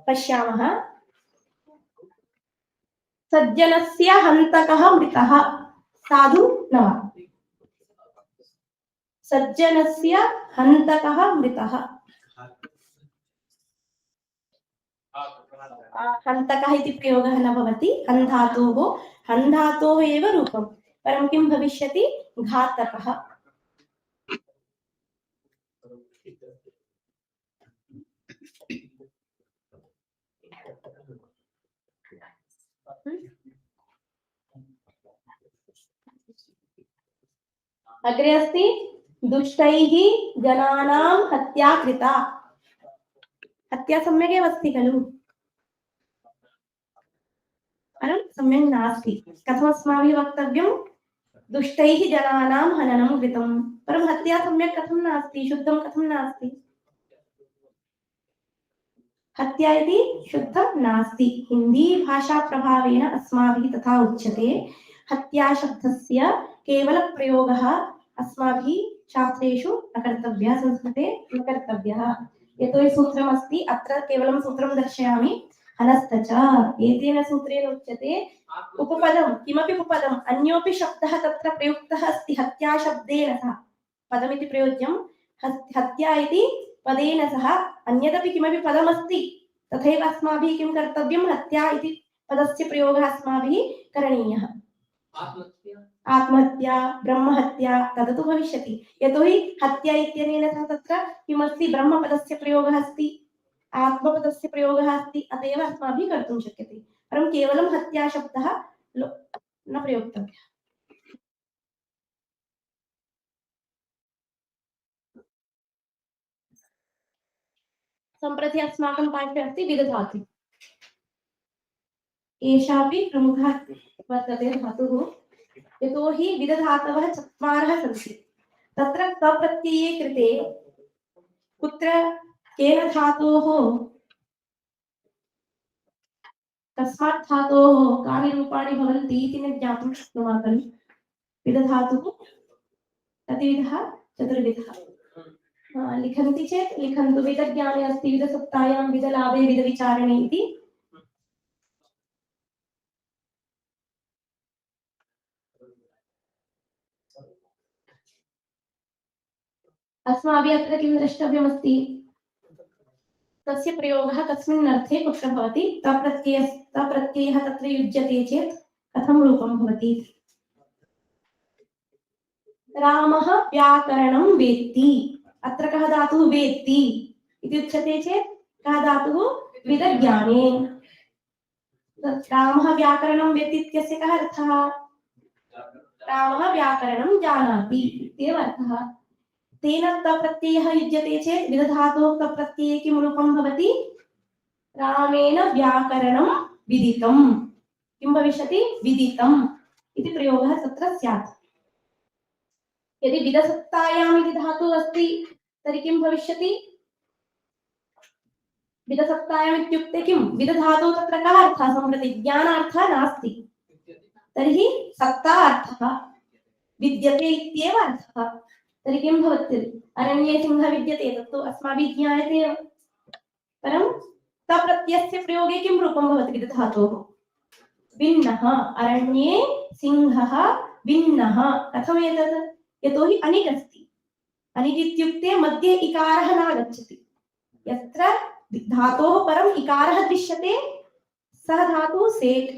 पश्यामः। सज्जनस्य हन्तकः मृतः, साधु न वा? सज्जनस्य हन्तकः मृतः। हन्तकः इति प्रयोगः न भवति, हन् धातोः एव रूपं, परं किं भविष्यति, घातकः। अग्रे अस्ति दुष्टैः जनानां हत्या कृता। हत्या सम्यगेव अस्ति खलु, परं सम्यक् नास्ति। कथम् अस्माभिः वक्तव्यं, दुष्टैः जनानां हननं कृतं, परं हत्या सम्यक् कथं नास्ति, शुद्धं कथं नास्ति, हत्या इति शुद्धं नास्ति। हिंदी भाषा प्रभावेन अस्माभिः तथा उच्यते। हत्या शब्दस्य केवल प्रयोगः अस्माभिः शास्त्रेषु न कर्तव्यः, संस्कृते न कर्तव्यः। यतोहि सूत्रमस्ति, अत्र केवलं सूत्रं दर्शयामि, हनस्त च एतेन सूत्रेण उच्यते उपपदं, किमपि उपपदम् अन्योपि शब्दः तत्र प्रयुक्तः अस्ति हत्या शब्देन सह, पदमिति प्रयोज्यं, हत्या इति पदेन सह अन्यदपि किमपि पदमस्ति, तथैव अस्माभिः किं कर्तव्यं, हत्या इति पदस्य प्रयोगः अस्माभिः करणीयः। आत्महत्या, ब्रह्महत्या तदतु भविष्यति, यतोहि हत्या इत्यनेन सह तत्र किमस्ति, ब्रह्मपदस्य प्रयोगः अस्ति, आत्मपदस्य प्रयोगः अस्ति, अत एव अस्माभिः कर्तुं शक्यते। परं केवलं हत्या शब्दः न प्रयोक्तव्यः। सम्प्रति अस्माकं पाठे अस्ति विदधातु। एषापि प्रमुखः वर्तते धातुः, यतोहि विदधातवः चत्वारः सन्ति। तत्र कप्रत्यये कृते कुत्र केन धातोः, कस्मात् धातोः कानि रूपाणि भवन्ति इति न ज्ञातुं शक्नुमः खलु। विदधातुः कतिविधः, चतुर्विधः। लिखन्ति चेत् लिखन्तु, विदज्ञाने अस्ति, विदसत्तायां, विदलाभे, विदविचारणे इति। अस्माभिः अत्र किं द्रष्टव्यमस्ति, तस्य प्रयोगः कस्मिन् अर्थे कुत्र भवति, तप्रत्ययः तत्र युज्यते चेत् कथं रूपं भवति। रामः व्याकरणं वेत्ति, अत्र कः धातुः, वेत्ति इति उच्यते चेत् कः धातुः, विदज्ञाने। रामः व्याकरणं वेत्ति इत्यस्य कः अर्थः, रामः व्याकरणं जानाति इत्येव अर्थः। तेन तप्रत्ययः युज्यते चेत् विदधातोः तप्रत्यये किं रूपं भवति, रामेण व्याकरणं विदितं, किं भविष्यति, विदितम् इति प्रयोगः तत्र स्यात्। यदि विदसत्तायाम् इति धातुः अस्ति तर्हि किं भविष्यति, विदसत्तायाम् इत्युक्ते किं, विदधातोः तत्र कः अर्थः, सम्प्रति ज्ञानार्थः नास्ति, तर्हि सत्ता अर्थः, विद्यते इत्येव अर्थः। तर्हि किं भवति, अरण्ये सिंहः विद्यते, तत्तु अस्माभिः ज्ञायते एव, परं तप्रत्ययस्य प्रयोगे किं रूपं भवति, विदधातोः भिन्नः, अरण्ये सिंहः भिन्नः। कथम् एतत्, यतोहि अनिट् अस्ति, अनिट् इत्युक्ते मध्ये इकारः नागच्छति, यत्र धातोः परम् इकारः दृश्यते सः धातुः सेट्,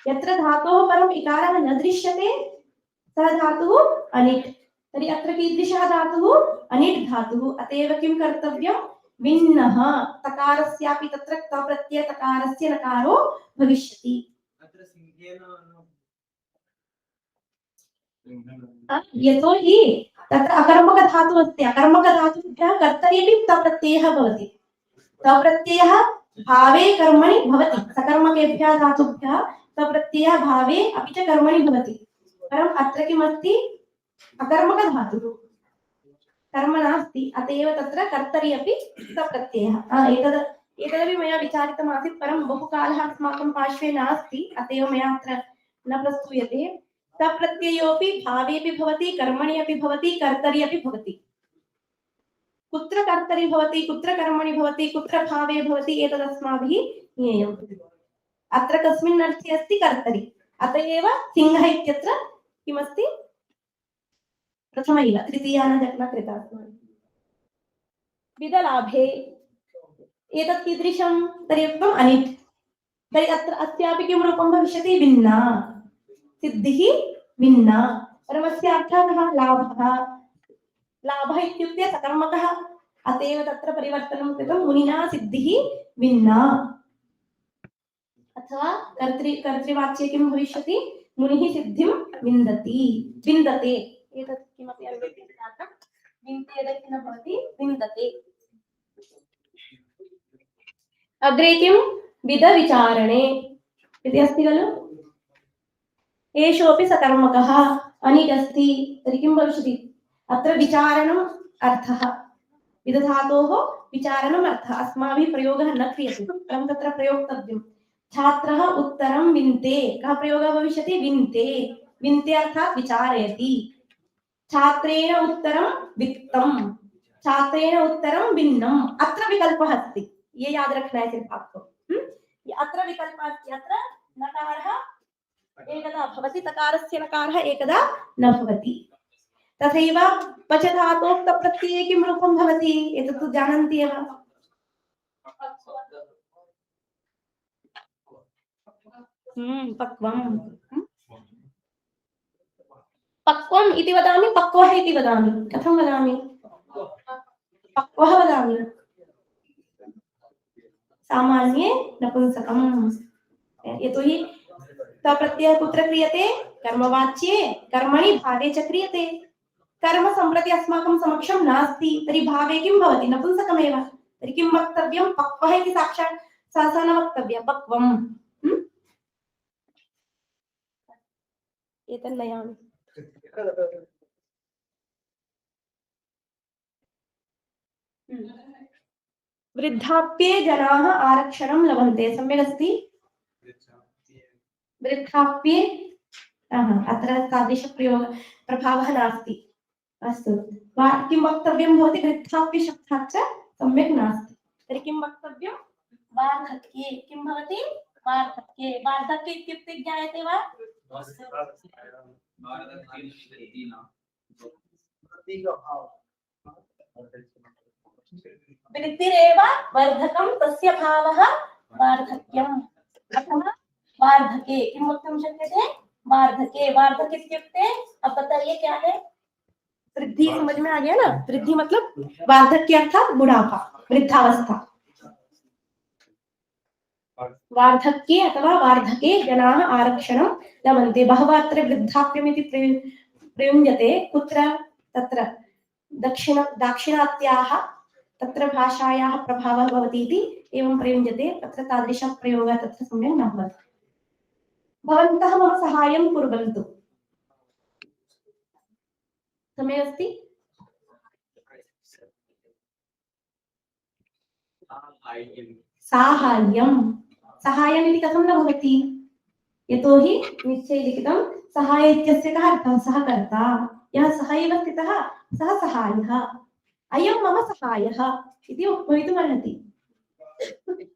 यत्र धातोः परम् इकारः न दृश्यते सः धातुः अनिट्। तर्हि अत्र कीदृशः धातुः, अनिट् धातुः। अत एव किं कर्तव्यं, भिन्नः, तकारस्यापि तत्र तप्रत्यय तकारस्य नकारो भविष्यति। यतोहि तत्र अकर्मकधातुः अस्ति, अकर्मकधातुभ्यः कर्तरि अपि तप्रत्ययः भवति, तप्रत्ययः भावे कर्मणि भवति, सकर्मकेभ्यः धातुभ्यः तप्रत्ययः भावे अपि च कर्मणि भवति, परम् अत्र किमस्ति, अकर्मकधातुः, कर्म नास्ति, अत एव तत्र कर्तरि अपि तप्रत्ययः। एतदपि मया विचारितमासीत्, परं बहुकालः अस्माकं पार्श्वे नास्ति, अत एव मया अत्र न प्रस्तूयते। तप्रत्ययोऽपि भावेऽपि भवति, कर्मणि अपि भवति, कर्तरि अपि भवति। कुत्र कर्तरि भवति, कुत्र कर्मणि भवति, कुत्र भावे भवति, एतदस्माभिः ज्ञेयम्। अत्र कस्मिन् अर्थे अस्ति, कर्तरि, अत एव सिंहः इत्यत्र किमस्ति, प्रथमैव तृतीया न कृता विदलाभे एतत् कीदृशं तर्हि उक्तम् अनिट् तर्हि अत्र अस्यापि किं रूपं भविष्यति विन्ना सिद्धिः विन्ना परमस्य अर्थः कः लाभः लाभः इत्युक्ते सकर्मकः अतएव तत्र परिवर्तनं कृतं मुनिना सिद्धिः विन्ना अथवा कर्तृवाच्ये किं भविष्यति मुनिः सिद्धिं विन्दति विन्दते एतत् किमपि अन्वयति जातं विन्दते यदि न भवति विन्दते अग्रे किं विदविचारणे इति अस्ति खलु एषोऽपि सकर्मकः अनिट् अस्ति तर्हि किं भविष्यति अत्र विचारणम् अर्थः विदधातोः विचारणम् अर्थः अस्माभिः प्रयोगः न क्रियते परं तत्र प्रयोक्तव्यं छात्रः उत्तरं विन्ते कः प्रयोगः भविष्यति विन्ते विन्ते अर्थात् विचारयति छात्रेण उत्तरं वित्तं छात्रेण उत्तरं भिन्नम् अत्र विकल्पः अस्ति ये याद रखना है सिर्फ आपको अत्र विकल्पः अस्ति अत्र नकारः एकदा भवति तकारस्य नकारः एकदा न भवति तथैव पच धातोक्तप्रत्यये किं रूपं भवति एतत् तु जानन्ति एव पक्वं पक्वम् इति वदामि पक्वः इति वदामि कथं वदामि पक्वः वदामि सामान्ये नपुंसकम् यतोहि प्रत्ययः कुत्र क्रियते कर्मवाच्ये कर्मणि भावे च क्रियते कर्म सम्प्रति अस्माकं समक्षं नास्ति तर्हि भावे किं भवति नपुंसकमेव तर्हि किं वक्तव्यं पक्वः इति साक्षात् सहसा न वक्तव्यं पक्वम् एतन् नयामि वृद्धाप्ये जनाः आरक्षणं लभन्ते सम्यक् अस्ति वृद्धाप्ये अत्र तादृशप्रयोग प्रभावः नास्ति अस्तु किं वक्तव्यं भवति वृद्धाप्ये शब्दात् च सम्यक् नास्ति तर्हि किं वक्तव्यं वार्धक्ये किं भवति वार्धक्ये वार्धक्ये इत्युक्ते ज्ञायते वा वृद्धिरेव वर्धकं तस्य भावः वार्धक्यम् अथवा वार्धके किं वक्तुं शक्यते वार्धके वार्धक इत्युक्ते अब बताइए क्या है वृद्धि समझ में आ गया ना वृद्धि मतलब वार्धक्य अर्थात बुढ़ापा वृद्धावस्था वार्धक्ये अथवा वार्धके जनाः आरक्षणं लभन्ते बहवः अत्र वृद्धाप्यमिति प्रयुञ्जते कुत्र तत्र दाक्षिणात्याः तत्र भाषायाः प्रभावः भवति इति एवं प्रयुञ्जते तत्र तादृशः प्रयोगः तत्र सम्यक् न भवति भवन्तः मम सहायं कुर्वन्तु सम्यक् अस्ति साहाय्यं सहायम् इति कथं न भवति यतोहि निश्चये लिखितं सहाय इत्यस्य कः अर्थः सः कर्ता यः सः एव स्थितः सः सहायः अयं मम सहायः इति भवितुमर्हति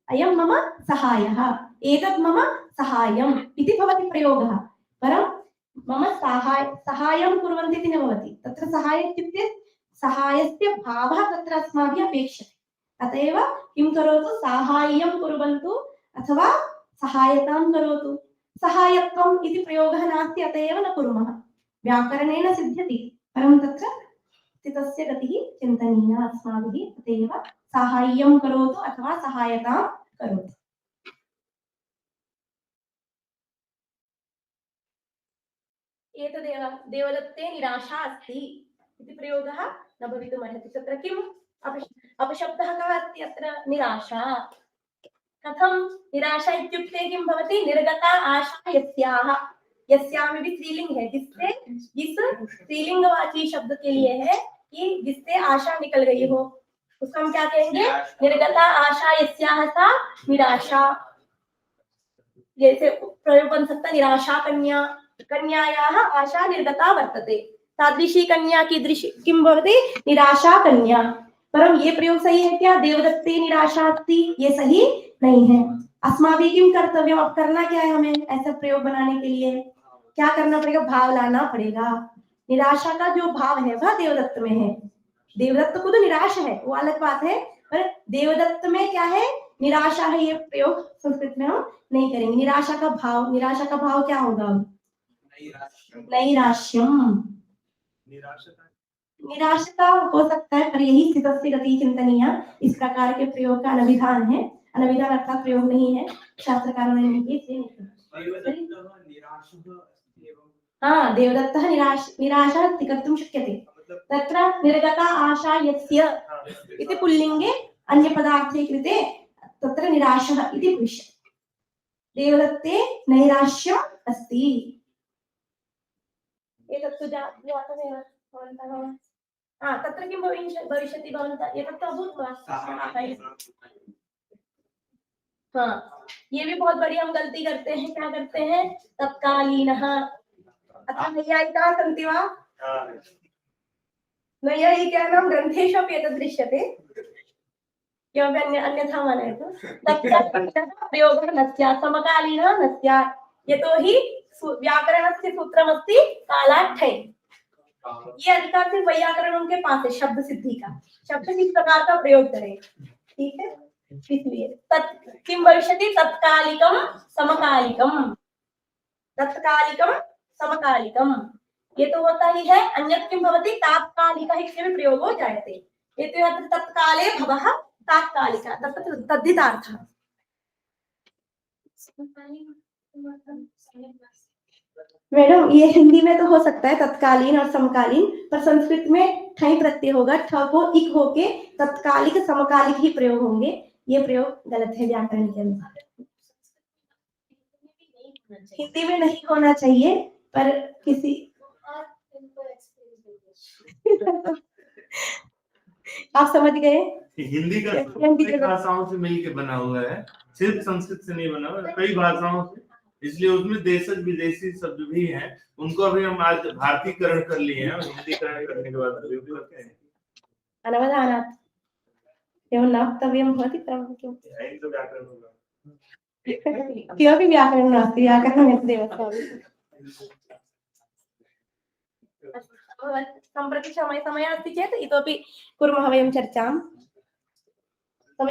अयं मम सहायः एतत् मम सहायम् इति भवति प्रयोगः परं मम सहायं कुर्वन्ति इति न भवति तत्र सहाय इत्युक्ते सहायस्य भावः तत्र अस्माभिः अपेक्षते अत एव किं करोतु साहाय्यं कुर्वन्तु अथवा सहायतां करोतु सहायत्वम् इति प्रयोगः नास्ति अत एव न कुर्मः व्याकरणेन सिद्ध्यति परं तत्र स्थितस्य गतिः चिन्तनीया अस्माभिः अत एव साहाय्यं करोतु अथवा सहायतां करोतु एतदेव देवदत्ते निराशा अस्ति इति प्रयोगः न भवितुमर्हति तत्र किम् अपशब्दः कः अस्ति अत्र निराशा कथं निराशा इत्युक्ते किं भवति निर्गता आशा यस्याः यस्याम भी स्त्रीलिंग है जिससे जिस स्त्रीलिंगवाची शब्द के लिए है कि जिससे आशा निकल गई हो उसको हम क्या कहेंगे निर्गता आशा यस्याः सा निराशा जैसे प्रयोग बन सकता निराशा कन्या कन्यायाः आशा निर्गता वर्तते तादृशी कन्या की दृश्य किं भवति निराशा कन्या परम ये प्रयोग सही है क्या देवदत्ते निराशा अस्ति ये सही नहीं है अस्माभिः किं कर्तव्यम अब करना क्या है हमें ऐसा प्रयोग बनाने के लिए क्या करना पड़ेगा भाव लाना पड़ेगा निराशा का जो भाव है वह देवदत्त में है। देवदत्त को तो निराश है, वो अलग बात है, पर देवदत्त में क्या है, निराशा है। ये प्रयोग संस्कृत में हम नहीं करेंगे। निराशा का भाव क्या होगा? नैराश्यम। निराशता हो सकता है, पर यही स्थितस्य गति चिंतनीय, इस प्रकार के प्रयोग का अनभिधान है। अनभिधान अर्थात प्रयोग नहीं है, शास्त्रकारों ने नहीं किए। हाँ, देवदत्तः निराशा कर्तुं शक्यते। तत्र निर्गता आशा यस्य इति पुल्लिङ्गे अन्य पदार्थे कृते तत्र निराशः इति भविष्यति। देवदत्ते नैराश्यम् अस्ति। एतत्तु जातमेव भवन्तः। तत्र किं भविष्यति भवन्तः? एतत्तु अभूत् वा? हाँ, ये भी बहुत बड़ी हम गलती करते हैं। क्या करते हैं? तत्कालीनः। अतः नैयायिकाः सन्ति वा? नैयायिकानां ग्रन्थेषु अपि एतद् दृश्यते। किमपि अन्यथा मनयतु। तत्कालीनः प्रयोगः न स्यात्, समकालीनः न स्यात्। यतोहि व्याकरणस्य सूत्रमस्ति कालाट्ठै। ये अधिकार सिर्फ व्याकरणों के पास है, शब्द सिद्धि का। शब्द किस प्रकार का प्रयोग करें, ठीक है? इसलिए किम भविष्यति? तत्कालिकम समकालिकम। तत्कालिकम समकालिकम, ये तो होता ही है। अन्यत् किम भवति? तात्कालिकः इत्यपि प्रयोगो जायते। ये तो यत्र तत्काले भवः तात्कालिकः, तत्र तद्धितार्थः। मैडम, ये हिंदी में तो हो सकता है तत्कालीन और समकालीन, पर संस्कृत में ठई प्रत्यय होगा, ठ को इक होके तत्कालिक समकालिक ही प्रयोग होंगे। ये प्रयोग गलत है व्याकरण के अनुसार। हिंदी में नहीं होना चाहिए, पर किसी आप समझ गए? हिंदी का कई भाषाओं से मिलकर बना हुआ है, सिर्फ संस्कृत से नहीं बना हुआ, कई भाषाओं से। इसलिए उसमें देशज विदेशी शब्द भी हैं, उनको अभी हम आज भारतीयकरण कर लिए हैं। हिंदीकरण करने के बाद प्रयोग करते हैं। अनवधानात् एवं नाप्तव्यं भवति प्रमुखं। यही तो व्याकरण होगा। किमपि व्याकरणं नास्ति, व्याकरणं यदेव अस्माभिः। सम्प्रति समयः अस्ति चेत् इतोपि कुर्मः वयं चर्चां।